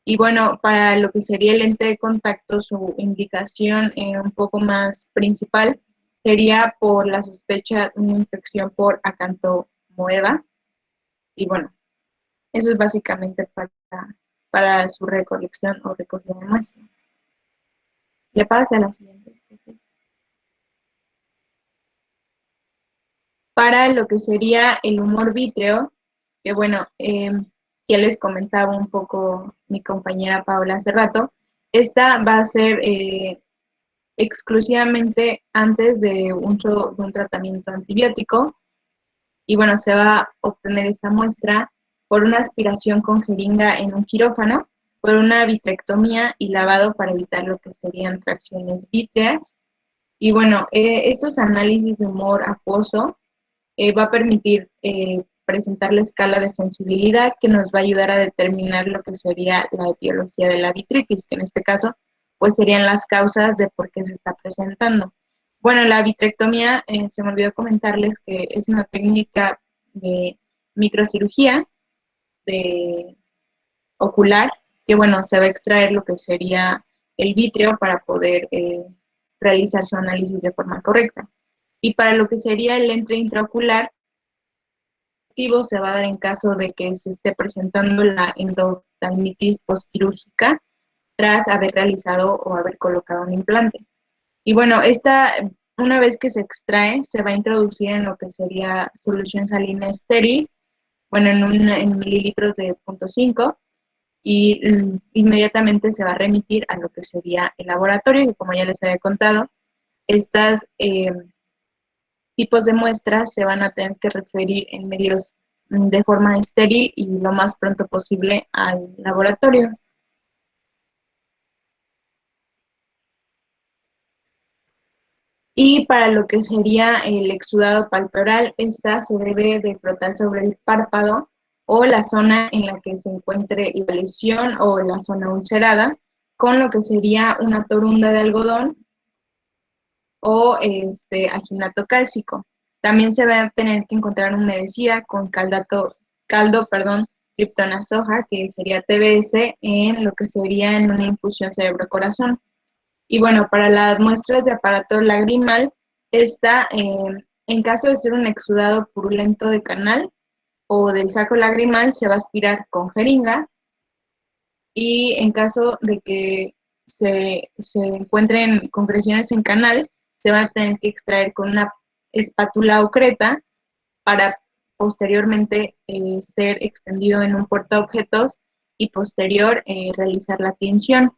Y bueno, para lo que sería el lente de contacto, su indicación un poco más principal sería por la sospecha de una infección por acantomoeba. Y bueno, eso es básicamente para su recolección o recogida de muestra. Le pasa a la siguiente. Para lo que sería el humor vítreo, que bueno, ya les comentaba un poco mi compañera Paola hace rato, esta va a ser exclusivamente antes de un tratamiento antibiótico y bueno, se va a obtener esta muestra por una aspiración con jeringa en un quirófano, por una vitrectomía y lavado para evitar lo que serían tracciones vítreas. Y bueno, estos análisis de humor acuoso va a permitir presentar la escala de sensibilidad que nos va a ayudar a determinar lo que sería la etiología de la vitritis, que en este caso pues serían las causas de por qué se está presentando. Bueno, la vitrectomía, se me olvidó comentarles que es una técnica de microcirugía ocular, que bueno, se va a extraer lo que sería el vítreo para poder realizar su análisis de forma correcta. Y para lo que sería el lente intraocular, se va a dar en caso de que se esté presentando la endoftalmitis postquirúrgica tras haber realizado o haber colocado un implante. Y bueno, una vez que se extrae, se va a introducir en lo que sería solución salina estéril, bueno, en mililitros de 0.5, y inmediatamente se va a remitir a lo que sería el laboratorio, y como ya les había contado, estas tipos de muestras se van a tener que referir en medios de forma estéril y lo más pronto posible al laboratorio. Y para lo que sería el exudado palpebral, esta se debe de frotar sobre el párpado o la zona en la que se encuentre la lesión o la zona ulcerada, con lo que sería una torunda de algodón o aginato cálcico. También se va a tener que encontrar humedecida con triptona soja, que sería TBS, en lo que sería en una infusión cerebro-corazón. Y bueno, para las muestras de aparato lagrimal, en caso de ser un exudado purulento de canal o del saco lagrimal, se va a aspirar con jeringa, y en caso de que se encuentren concreciones en canal, se van a tener que extraer con una espátula o creta para posteriormente ser extendido en un portaobjetos y posterior realizar la tinción.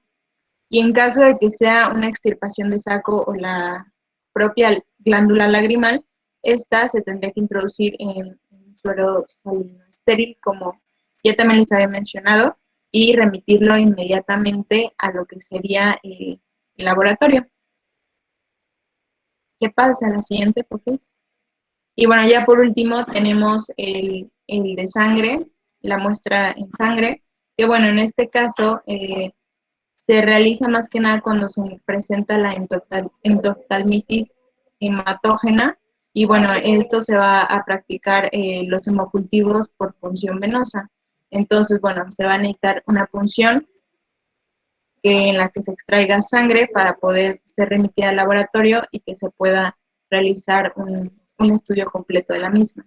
Y en caso de que sea una extirpación de saco o la propia glándula lagrimal, esta se tendría que introducir en suero salino estéril, como ya también les había mencionado, y remitirlo inmediatamente a lo que sería el laboratorio. ¿Qué pasa? La siguiente, por favor. Y bueno, ya por último tenemos el de sangre, la muestra en sangre, que bueno, en este caso se realiza más que nada cuando se presenta la endoftalmitis hematógena, y bueno, esto se va a practicar los hemocultivos por punción venosa. Entonces, bueno, se va a necesitar una punción en la que se extraiga sangre para poder ser remitida al laboratorio y que se pueda realizar un estudio completo de la misma.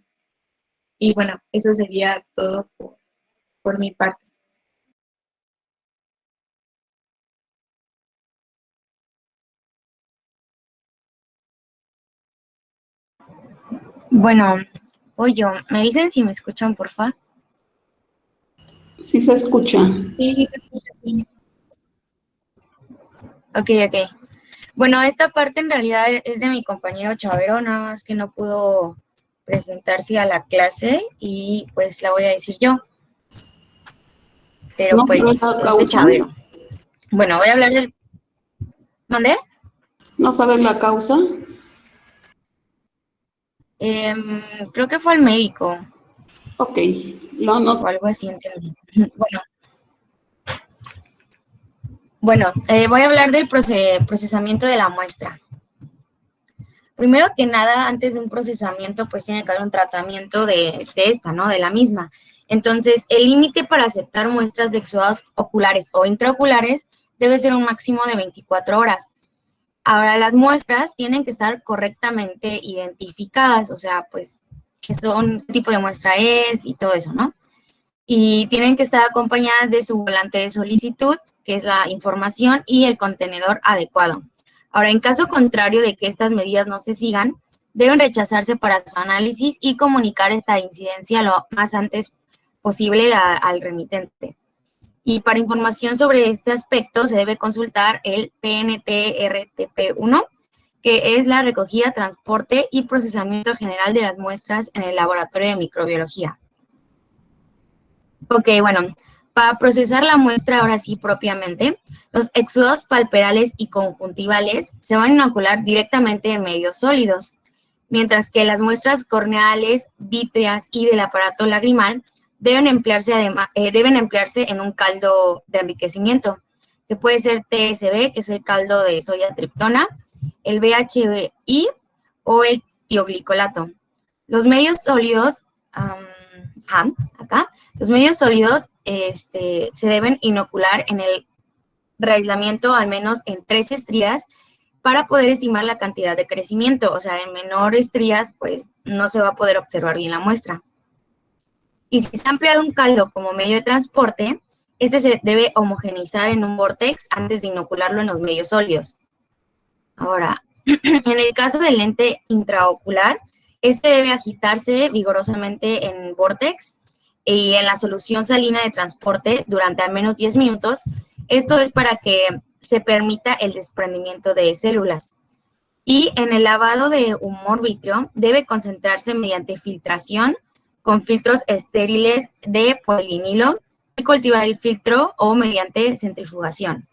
Y bueno, eso sería todo por mi parte. Bueno, voy yo. ¿Me dicen si me escuchan, porfa? Sí se escucha. Sí, te escucho bien. Ok. Bueno, esta parte en realidad es de mi compañero Chavero, nada más que no pudo presentarse a la clase y pues la voy a decir yo. Pero ¿No pues sabe la es de causa? Chavero. Bueno, voy a hablar del... ¿Mandé? ¿No sabe la causa? Creo que fue al médico Ok, lo anoto. o algo así, entendí. Bueno, voy a hablar del procesamiento de la muestra. Primero que nada, antes de un procesamiento, pues tiene que haber un tratamiento de esta, ¿no? De la misma. Entonces, el límite para aceptar muestras de exudados oculares o intraoculares debe ser un máximo de 24 horas. Ahora, las muestras tienen que estar correctamente identificadas, o sea, pues, qué tipo de muestra es y todo eso, ¿no? Y tienen que estar acompañadas de su volante de solicitud, que es la información, y el contenedor adecuado. Ahora, en caso contrario de que estas medidas no se sigan, deben rechazarse para su análisis y comunicar esta incidencia lo más antes posible al remitente. Y para información sobre este aspecto se debe consultar el PNT-RTP1, que es la recogida, transporte y procesamiento general de las muestras en el laboratorio de microbiología. Ok, bueno, para procesar la muestra ahora sí propiamente, los exudados palpebrales y conjuntivales se van a inocular directamente en medios sólidos, mientras que las muestras corneales, vítreas y del aparato lagrimal deben emplearse en un caldo de enriquecimiento, que puede ser TSB, que es el caldo de soya triptona, el BHI o el tioglicolato. Los medios sólidos Ajá, acá. Los medios sólidos se deben inocular en el reaislamiento al menos en 3 estrías para poder estimar la cantidad de crecimiento. O sea, en menores estrías, pues no se va a poder observar bien la muestra. Y si se ha empleado un caldo como medio de transporte, este se debe homogeneizar en un vórtex antes de inocularlo en los medios sólidos. Ahora, en el caso del lente intraocular, este debe agitarse vigorosamente en vórtex y en la solución salina de transporte durante al menos 10 minutos. Esto es para que se permita el desprendimiento de células. Y en el lavado de humor vítreo debe concentrarse mediante filtración con filtros estériles de polivinilo y cultivar el filtro o mediante centrifugación.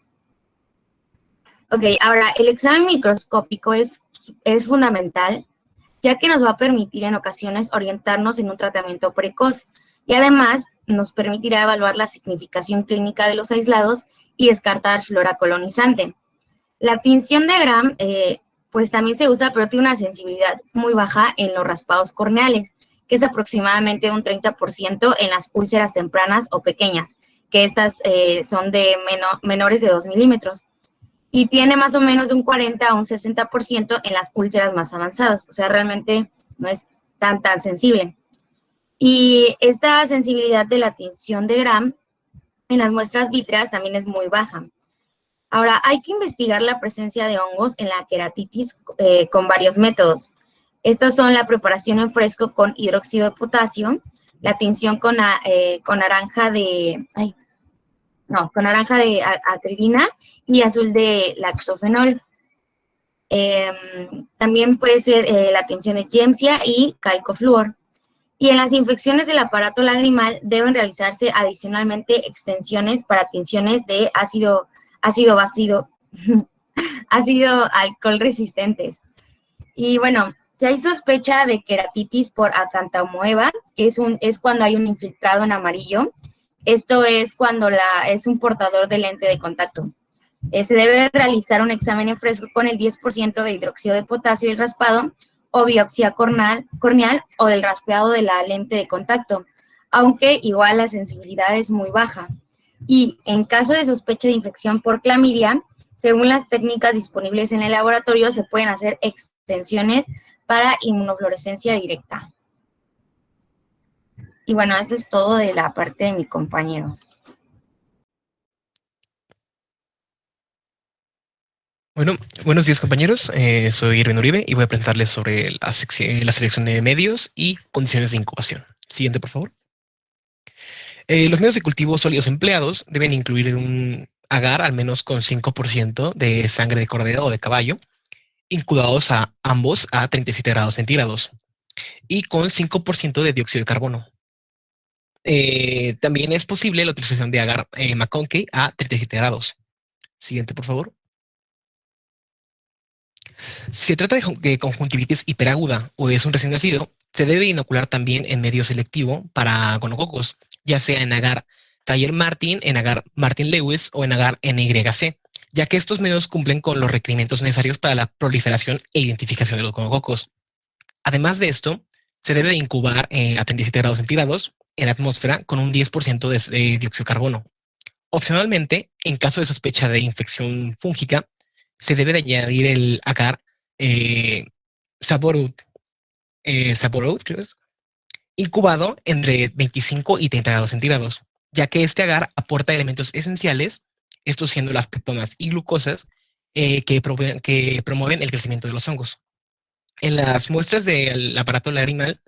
Ok, ahora el examen microscópico es fundamental, ya que nos va a permitir en ocasiones orientarnos en un tratamiento precoz y además nos permitirá evaluar la significación clínica de los aislados y descartar flora colonizante. La tinción de Gram, pues también se usa, pero tiene una sensibilidad muy baja en los raspados corneales, que es aproximadamente un 30% en las úlceras tempranas o pequeñas, que estas son de menores de 2 milímetros. Y tiene más o menos de un 40 a un 60% en las úlceras más avanzadas. O sea, realmente no es tan sensible. Y esta sensibilidad de la tinción de Gram en las muestras vítreas también es muy baja. Ahora, hay que investigar la presencia de hongos en la queratitis con varios métodos. Estas son la preparación en fresco con hidróxido de potasio, la tinción con naranja de acridina y azul de lactofenol. También puede ser la tinción de Giemsia y calcofluor. Y en las infecciones del aparato lagrimal deben realizarse adicionalmente extensiones para tinciones de ácido alcohol resistentes. Y bueno, si hay sospecha de queratitis por Acanthamoeba, que es cuando hay un infiltrado en amarillo, esto es cuando es un portador de lente de contacto. Se debe realizar un examen en fresco con el 10% de hidróxido de potasio y raspado, o biopsia corneal o del raspeado de la lente de contacto, aunque igual la sensibilidad es muy baja. Y en caso de sospecha de infección por clamidia, según las técnicas disponibles en el laboratorio, se pueden hacer extensiones para inmunofluorescencia directa. Y bueno, eso es todo de la parte de mi compañero. Bueno, buenos días compañeros, soy Irvin Uribe y voy a presentarles sobre la selección de medios y condiciones de incubación. Siguiente, por favor. Los medios de cultivo sólidos empleados deben incluir un agar al menos con 5% de sangre de cordero o de caballo, incubados a ambos a 37 grados centígrados y con 5% de dióxido de carbono. También es posible la utilización de agar McConkey a 37 grados. Siguiente, por favor. Si se trata de conjuntivitis hiperaguda o es un recién nacido, se debe inocular también en medio selectivo para gonococos, ya sea en agar Thayer-Martin, en agar Martin-Lewis o en agar NYC, ya que estos medios cumplen con los requerimientos necesarios para la proliferación e identificación de los gonococos. Además de esto, se debe incubar a 37 grados centígrados en la atmósfera con un 10% de dióxido de carbono. Opcionalmente, en caso de sospecha de infección fúngica, se debe de añadir el agar Saporud, creo es, incubado entre 25 y 30 grados centígrados, ya que este agar aporta elementos esenciales, estos siendo las ketonas y glucosas, que promueven el crecimiento de los hongos. En las muestras del aparato lagrimal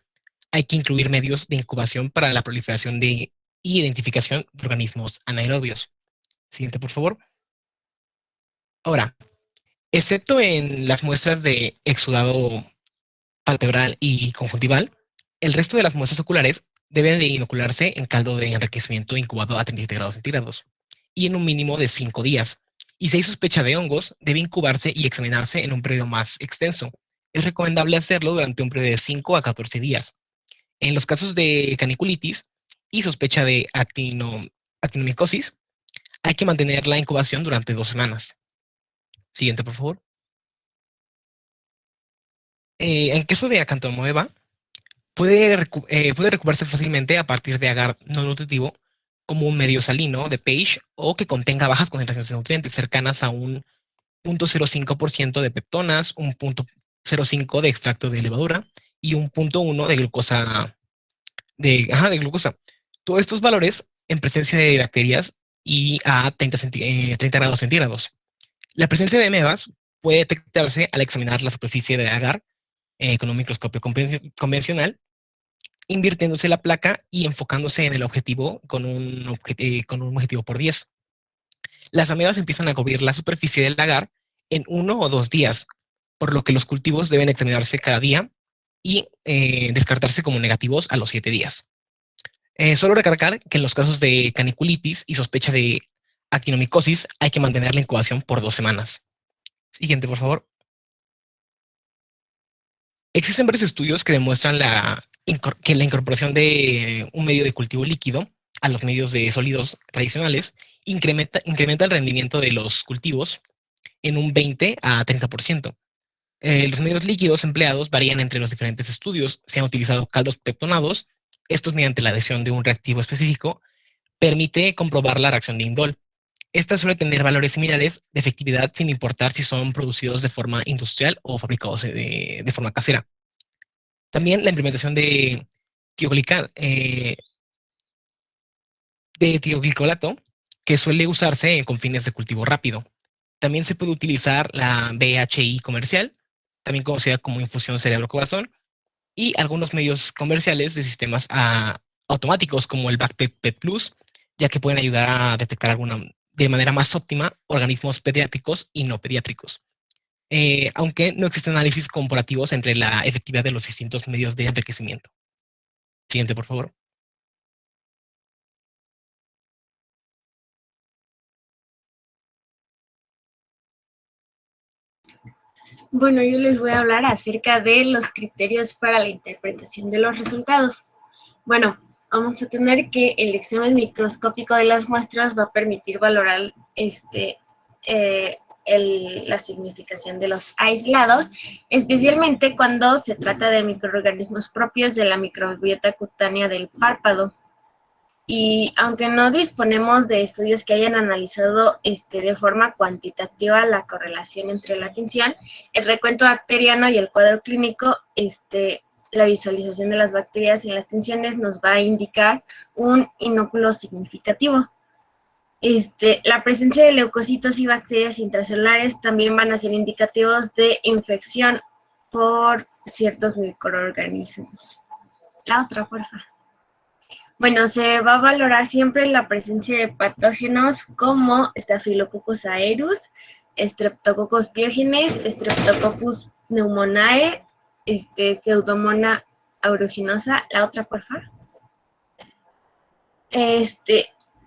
hay que incluir medios de incubación para la proliferación y identificación de organismos anaerobios. Siguiente, por favor. Ahora, excepto en las muestras de exudado palpebral y conjuntival, el resto de las muestras oculares deben de inocularse en caldo de enriquecimiento incubado a 37 grados centígrados y en un mínimo de 5 días. Y si hay sospecha de hongos, debe incubarse y examinarse en un periodo más extenso. Es recomendable hacerlo durante un periodo de 5 a 14 días. En los casos de caniculitis y sospecha de actinomicosis, hay que mantener la incubación durante 2 semanas. Siguiente, por favor. En caso de Acanthamoeba, puede recuperarse fácilmente a partir de agar no nutritivo, como un medio salino de pH o que contenga bajas concentraciones de nutrientes cercanas a un 0.05% de peptonas, un 0.05 de extracto de levadura y un 0.1 de glucosa, de glucosa. Todos estos valores en presencia de bacterias y a 30 grados centígrados. La presencia de amebas puede detectarse al examinar la superficie de agar con un microscopio convencional, invirtiéndose la placa y enfocándose en el objetivo con un objetivo por 10. Las amebas empiezan a cubrir la superficie del agar en 1 o 2 días, por lo que los cultivos deben examinarse cada día y descartarse como negativos a los 7 días. Solo recalcar que en los casos de caniculitis y sospecha de actinomicosis hay que mantener la incubación por 2 semanas. Siguiente, por favor. Existen varios estudios que demuestran que la incorporación de un medio de cultivo líquido a los medios de sólidos tradicionales incrementa el rendimiento de los cultivos en un 20 a 30%. Los medios líquidos empleados varían entre los diferentes estudios. Se han utilizado caldos peptonados. Estos, mediante la adición de un reactivo específico, permite comprobar la reacción de indol. Esta suele tener valores similares de efectividad sin importar si son producidos de forma industrial o fabricados de forma casera. También la implementación de tioglicolato, que suele usarse con fines de cultivo rápido. También se puede utilizar la BHI comercial, también conocida como infusión cerebro-corazón, y algunos medios comerciales de sistemas automáticos como el BACTEC Plus, ya que pueden ayudar a detectar de manera más óptima organismos pediátricos y no pediátricos. Aunque no existen análisis comparativos entre la efectividad de los distintos medios de enriquecimiento. Siguiente, por favor. Bueno, yo les voy a hablar acerca de los criterios para la interpretación de los resultados. Bueno, vamos a tener que el examen microscópico de las muestras va a permitir valorar la significación de los aislados, especialmente cuando se trata de microorganismos propios de la microbiota cutánea del párpado. Y aunque no disponemos de estudios que hayan analizado de forma cuantitativa la correlación entre la tinción, el recuento bacteriano y el cuadro clínico, la visualización de las bacterias en las tinciones nos va a indicar un inóculo significativo. La presencia de leucocitos y bacterias intracelulares también van a ser indicativos de infección por ciertos microorganismos. La otra, por favor. Bueno, se va a valorar siempre la presencia de patógenos como Staphylococcus aureus, Streptococcus pyogenes, Streptococcus pneumoniae, Pseudomonas aeruginosa. La otra, por favor.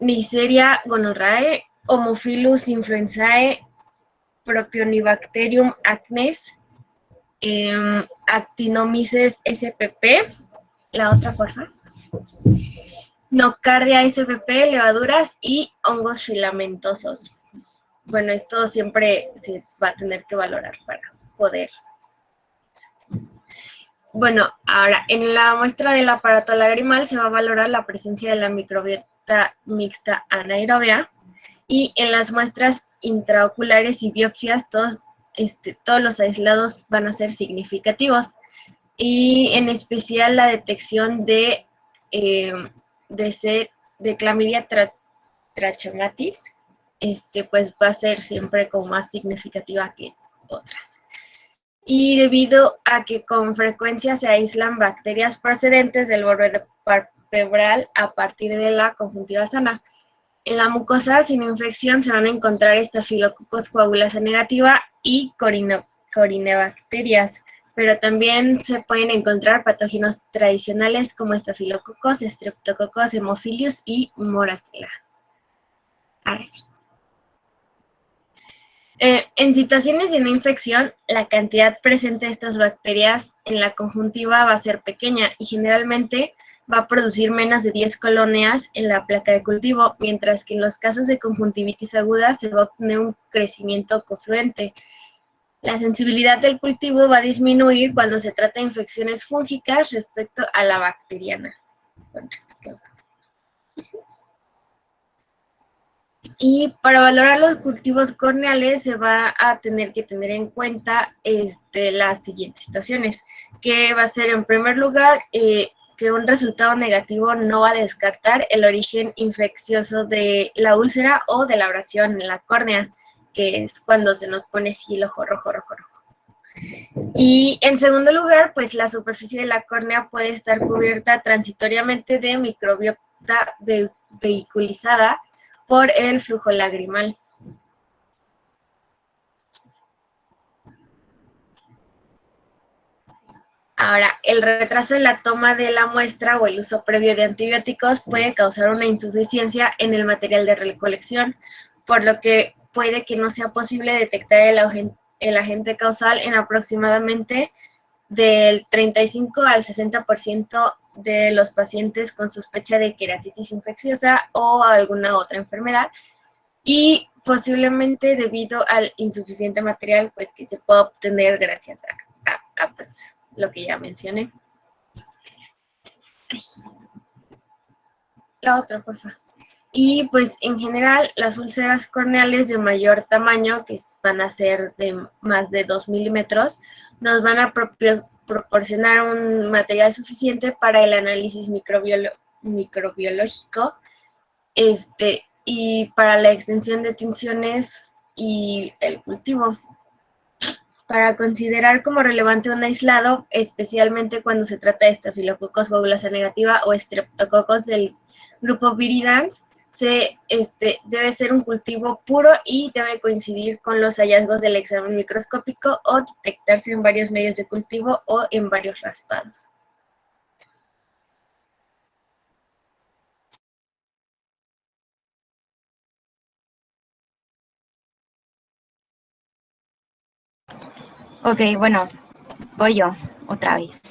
Neisseria gonorrhoeae, Haemophilus influenzae, Propionibacterium acnes, Actinomyces spp. La otra, por favor. Nocardia spp, levaduras y hongos filamentosos. Bueno, esto siempre se va a tener que valorar para poder. Bueno, ahora, en la muestra del aparato lagrimal se va a valorar la presencia de la microbiota mixta anaerobia, y en las muestras intraoculares y biopsias todos los aislados van a ser significativos, y en especial la detección de Chlamydia trachomatis, pues va a ser siempre como más significativa que otras. Y debido a que con frecuencia se aíslan bacterias procedentes del borde palpebral a partir de la conjuntiva sana. En la mucosa sin infección se van a encontrar Staphylococcus coagulasa negativa y corinebacterias, pero también se pueden encontrar patógenos tradicionales como Staphylococcus, Streptococcus, Haemophilus y Moracella. Ahora sí. En situaciones de no infección, la cantidad presente de estas bacterias en la conjuntiva va a ser pequeña y generalmente va a producir menos de 10 colonias en la placa de cultivo, mientras que en los casos de conjuntivitis aguda se va a obtener un crecimiento cofluente. La sensibilidad del cultivo va a disminuir cuando se trata de infecciones fúngicas respecto a la bacteriana. Y para valorar los cultivos corneales se va a tener que tener en cuenta las siguientes situaciones, que va a ser en primer lugar que un resultado negativo no va a descartar el origen infeccioso de la úlcera o de la abrasión en la córnea, que es cuando se nos pone así el ojo rojo. Y en segundo lugar, pues la superficie de la córnea puede estar cubierta transitoriamente de microbiota vehiculizada por el flujo lagrimal. Ahora, el retraso en la toma de la muestra o el uso previo de antibióticos puede causar una insuficiencia en el material de recolección, por lo que puede que no sea posible detectar el agente causal en aproximadamente del 35 al 60% de los pacientes con sospecha de queratitis infecciosa o alguna otra enfermedad, y posiblemente debido al insuficiente material pues, que se puede obtener gracias a pues, lo que ya mencioné. Ay. La otra, por favor. Y pues en general las úlceras corneales de mayor tamaño, que van a ser de más de 2 milímetros, nos van a proporcionar un material suficiente para el análisis microbiológico y para la extensión de tinciones y el cultivo. Para considerar como relevante un aislado, especialmente cuando se trata de Staphylococcus fabulosa negativa o Streptococcus del grupo Viridans, debe ser un cultivo puro y debe coincidir con los hallazgos del examen microscópico o detectarse en varios medios de cultivo o en varios raspados. Ok, bueno, voy yo otra vez.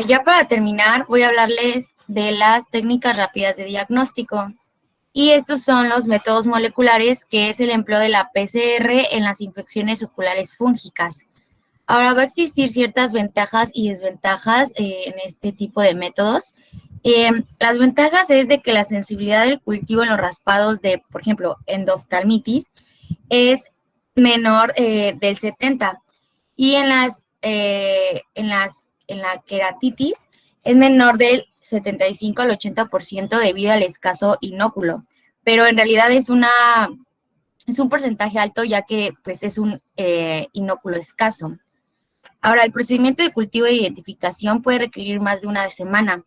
Ya para terminar, voy a hablarles de las técnicas rápidas de diagnóstico. Y estos son los métodos moleculares, que es el empleo de la PCR en las infecciones oculares fúngicas. Ahora, va a existir ciertas ventajas y desventajas en este tipo de métodos. Las ventajas es de que la sensibilidad del cultivo en los raspados de, por ejemplo, endoftalmitis es menor del 70, y en la queratitis es menor del 75 al 80% debido al escaso inóculo, pero en realidad es un porcentaje alto, ya que pues es un inóculo escaso. Ahora, el procedimiento de cultivo de identificación puede requerir más de una semana.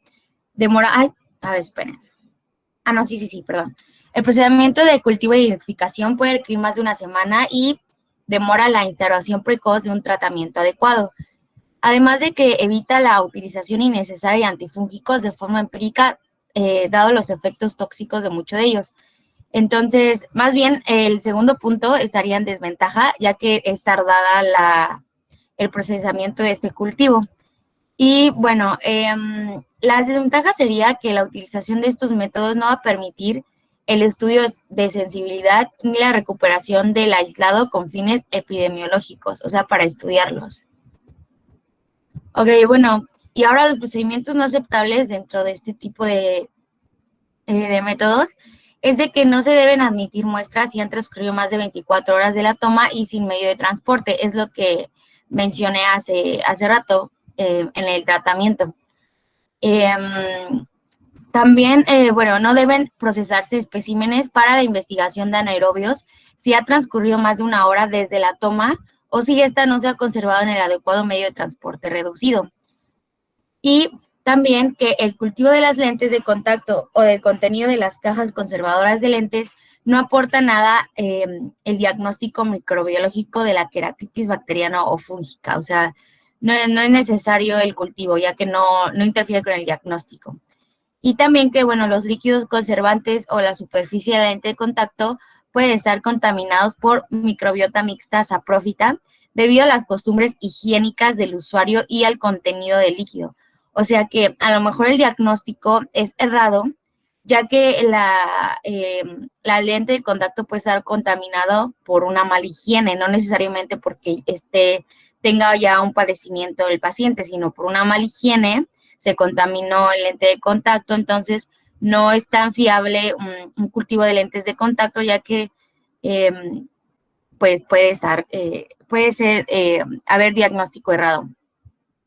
Perdón. El procedimiento de cultivo de identificación puede requerir más de una semana y demora la instauración precoz de un tratamiento adecuado. Además de que evita la utilización innecesaria de antifúngicos de forma empírica, dado los efectos tóxicos de muchos de ellos. Entonces, más bien, el segundo punto estaría en desventaja, ya que es tardada el procesamiento de este cultivo. Y bueno, las desventajas sería que la utilización de estos métodos no va a permitir el estudio de sensibilidad ni la recuperación del aislado con fines epidemiológicos, o sea, para estudiarlos. Ok, bueno, y ahora los procedimientos no aceptables dentro de este tipo de métodos es de que no se deben admitir muestras si han transcurrido más de 24 horas de la toma y sin medio de transporte. Es lo que mencioné hace rato en el tratamiento. También, no deben procesarse especímenes para la investigación de anaerobios si ha transcurrido más de una hora desde la toma o si esta no se ha conservado en el adecuado medio de transporte reducido. Y también que el cultivo de las lentes de contacto o del contenido de las cajas conservadoras de lentes no aporta nada el diagnóstico microbiológico de la queratitis bacteriana o fúngica. O sea, no es necesario el cultivo, ya que no interfiere con el diagnóstico. Y también que, los líquidos conservantes o la superficie de la lente de contacto pueden estar contaminados por microbiota mixta saprófita debido a las costumbres higiénicas del usuario y al contenido del líquido. O sea que a lo mejor el diagnóstico es errado ya que la lente de contacto puede estar contaminado por una mala higiene, no necesariamente porque tenga ya un padecimiento el paciente, sino por una mala higiene se contaminó el lente de contacto, entonces no es tan fiable un cultivo de lentes de contacto, ya que pues puede ser haber diagnóstico errado.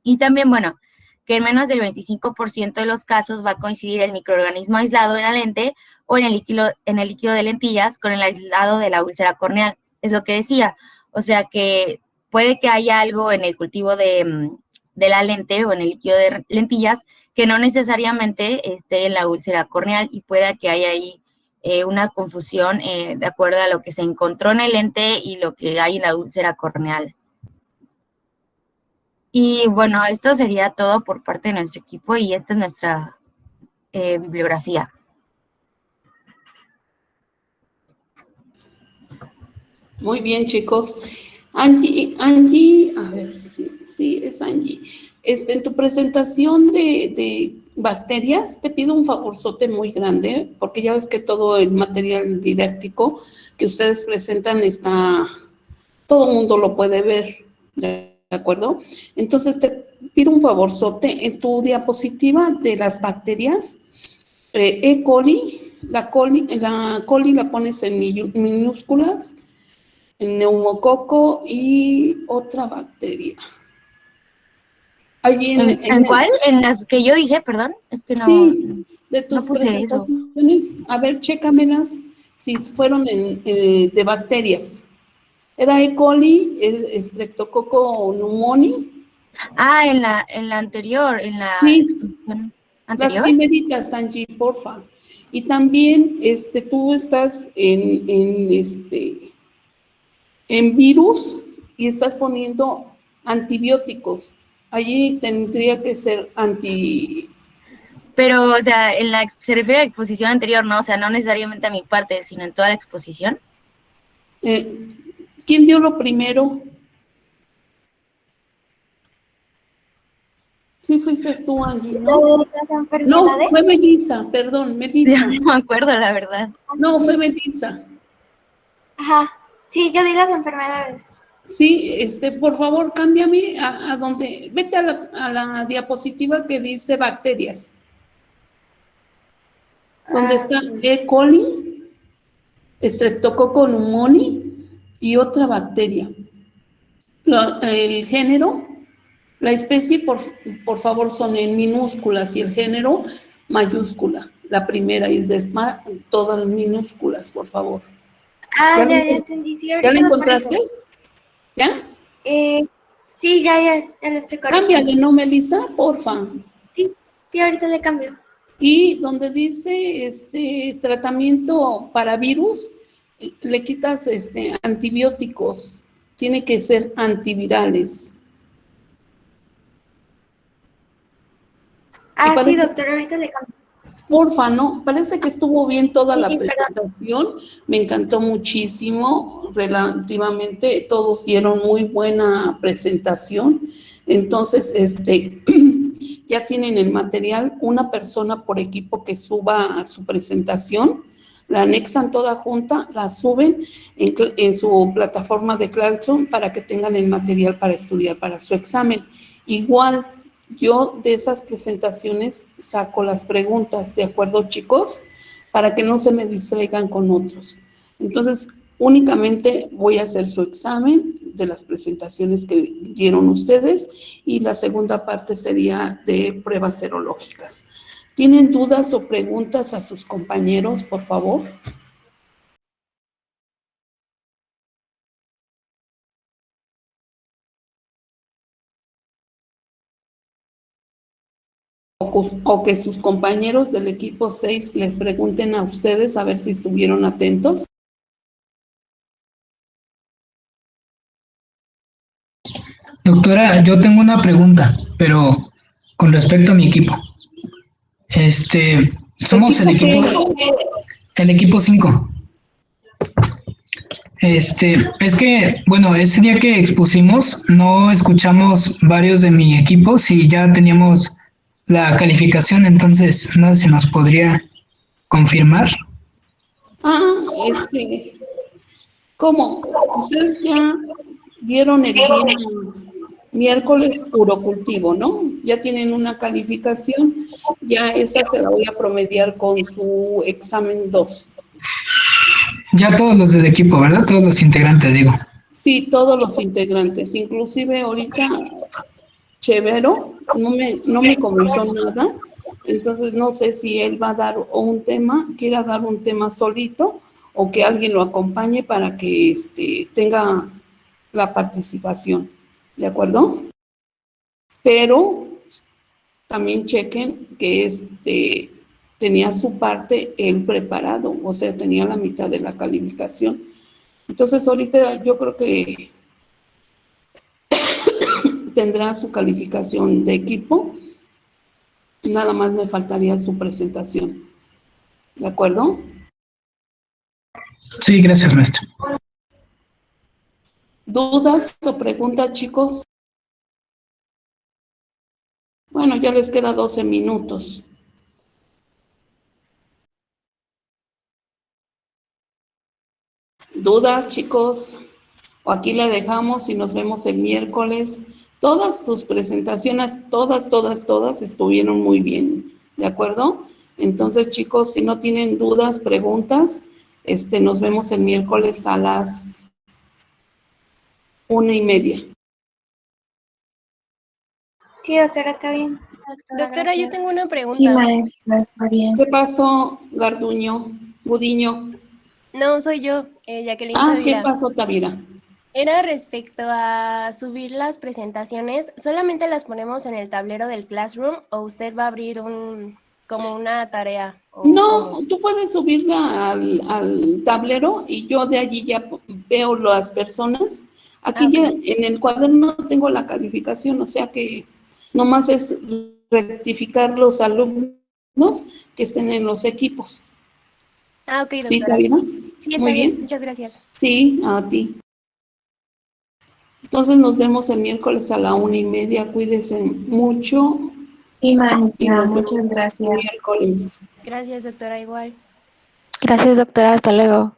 Y también, bueno, que en menos del 25% de los casos va a coincidir el microorganismo aislado en la lente o en el líquido de lentillas con el aislado de la úlcera corneal. Es lo que decía. O sea que puede que haya algo en el cultivo de la lente o en el líquido de lentillas que no necesariamente esté en la úlcera corneal y pueda que haya ahí una confusión de acuerdo a lo que se encontró en el lente y lo que hay en la úlcera corneal. Y bueno, esto sería todo por parte de nuestro equipo y esta es nuestra bibliografía. Muy bien, chicos. Angie, a ver, sí, es Angie. En tu presentación de bacterias, te pido un favorzote muy grande, porque ya ves que todo el material didáctico que ustedes presentan todo el mundo lo puede ver, ¿de acuerdo? Entonces, te pido un favorzote. En tu diapositiva de las bacterias, E. coli, la coli la pones en minúsculas, en neumococo y otra bacteria. Allí ¿En cuál? ¿En las que yo dije, perdón? Es que no. Sí, de tus no puse presentaciones, eso. A ver, chécamelas si fueron de bacterias. ¿Era E. coli, Streptococcus pneumoniae? Ah, en la anterior, en la Sí, exposición anterior. las primeritas, Angie, porfa. Y también tú estás en virus y estás poniendo antibióticos. Allí tendría que ser Pero, o sea, se refiere a la exposición anterior, ¿no? O sea, no necesariamente a mi parte, sino en toda la exposición. ¿Quién dio lo primero? Sí fuiste tú, Angie, ¿no? No, fue Melissa, perdón, Melissa. Ya no me acuerdo, la verdad. No, fue Melissa. Ajá, sí, yo di las enfermedades. Sí, por favor, cámbiame a donde, vete a la diapositiva que dice bacterias. Donde está E. coli, Streptococcus pneumoniae y otra bacteria. El género, la especie, por favor, son en minúsculas y el género mayúscula. La primera y después todas las minúsculas, por favor. Ah, ya entendí. Sí, ¿Ya la encontraste? ¿Ya? Sí, ya lo estoy corrigiendo. Cámbiale, ¿no, Melissa? Porfa. Sí, ahorita le cambio. Y donde dice tratamiento para virus, le quitas antibióticos. Tiene que ser antivirales. Ah, sí, doctor, ahorita le cambio. Porfa, ¿no? Parece que estuvo bien toda la Sí, presentación. Me encantó muchísimo. Relativamente todos dieron muy buena presentación. Entonces, ya tienen el material, una persona por equipo que suba a su presentación, la anexan toda junta, la suben en su plataforma de Classroom para que tengan el material para estudiar para su examen. Igual, yo de esas presentaciones saco las preguntas, ¿de acuerdo, chicos? Para que no se me distraigan con otros. Entonces, únicamente voy a hacer su examen de las presentaciones que dieron ustedes y la segunda parte sería de pruebas serológicas. ¿Tienen dudas o preguntas a sus compañeros, por favor? O que sus compañeros del equipo 6 les pregunten a ustedes a ver si estuvieron atentos. Doctora, yo tengo una pregunta, pero con respecto a mi equipo. Somos el equipo 5. Es que, bueno, ese día que expusimos, no escuchamos varios de mi equipo y ya teníamos la calificación, entonces no sé si nos podría confirmar. ¿Cómo? Ustedes ya dieron el día miércoles urocultivo, ¿no? Ya tienen una calificación, ya esa se la voy a promediar con su examen 2. Ya todos los del equipo, ¿verdad? Todos los integrantes, digo. Sí, todos los integrantes, inclusive ahorita Chevero no me comentó nada, entonces no sé si él va a dar quiera dar un tema solito o que alguien lo acompañe para que tenga la participación, ¿de acuerdo? Pero también chequen que tenía su parte él preparado, o sea, tenía la mitad de la calificación. Entonces ahorita yo creo que tendrá su calificación de equipo, nada más me faltaría su presentación, ¿de acuerdo? Sí, gracias, maestro. ¿Dudas o preguntas, chicos? Bueno, ya les queda 12 minutos. ¿Dudas, chicos? O aquí le dejamos y nos vemos el miércoles. Todas sus presentaciones, todas estuvieron muy bien, ¿de acuerdo? Entonces, chicos, si no tienen dudas, preguntas, nos vemos el miércoles a las 1:30. Sí, doctora, está bien. Doctora, yo tengo una pregunta. Sí, maestra, está bien. ¿Qué pasó, Gudiño? No, soy yo, Jacqueline ¿Qué Tavira. pasó, Tavira? Era respecto a subir las presentaciones, ¿solamente las ponemos en el tablero del Classroom o usted va a abrir como una tarea? No, tú puedes subirla al tablero y yo de allí ya veo las personas. Aquí ya en el cuaderno tengo la calificación, o sea que nomás es rectificar los alumnos que estén en los equipos. Ok, doctora. ¿Sí, Tavira? Sí, está Muy bien. bien. Muchas gracias. Sí, a ti. Entonces nos vemos el miércoles a la 1:30. Cuídense mucho. Sí, Y maestra, nos muchas vemos el gracias. miércoles. Gracias, doctora, igual. Gracias, doctora. Hasta luego.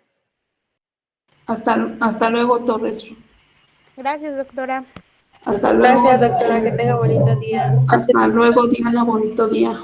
Hasta luego, Torres. Gracias, doctora. Hasta luego. Gracias, doctora. Que tenga bonito día. Hasta luego, Diana. Bonito día.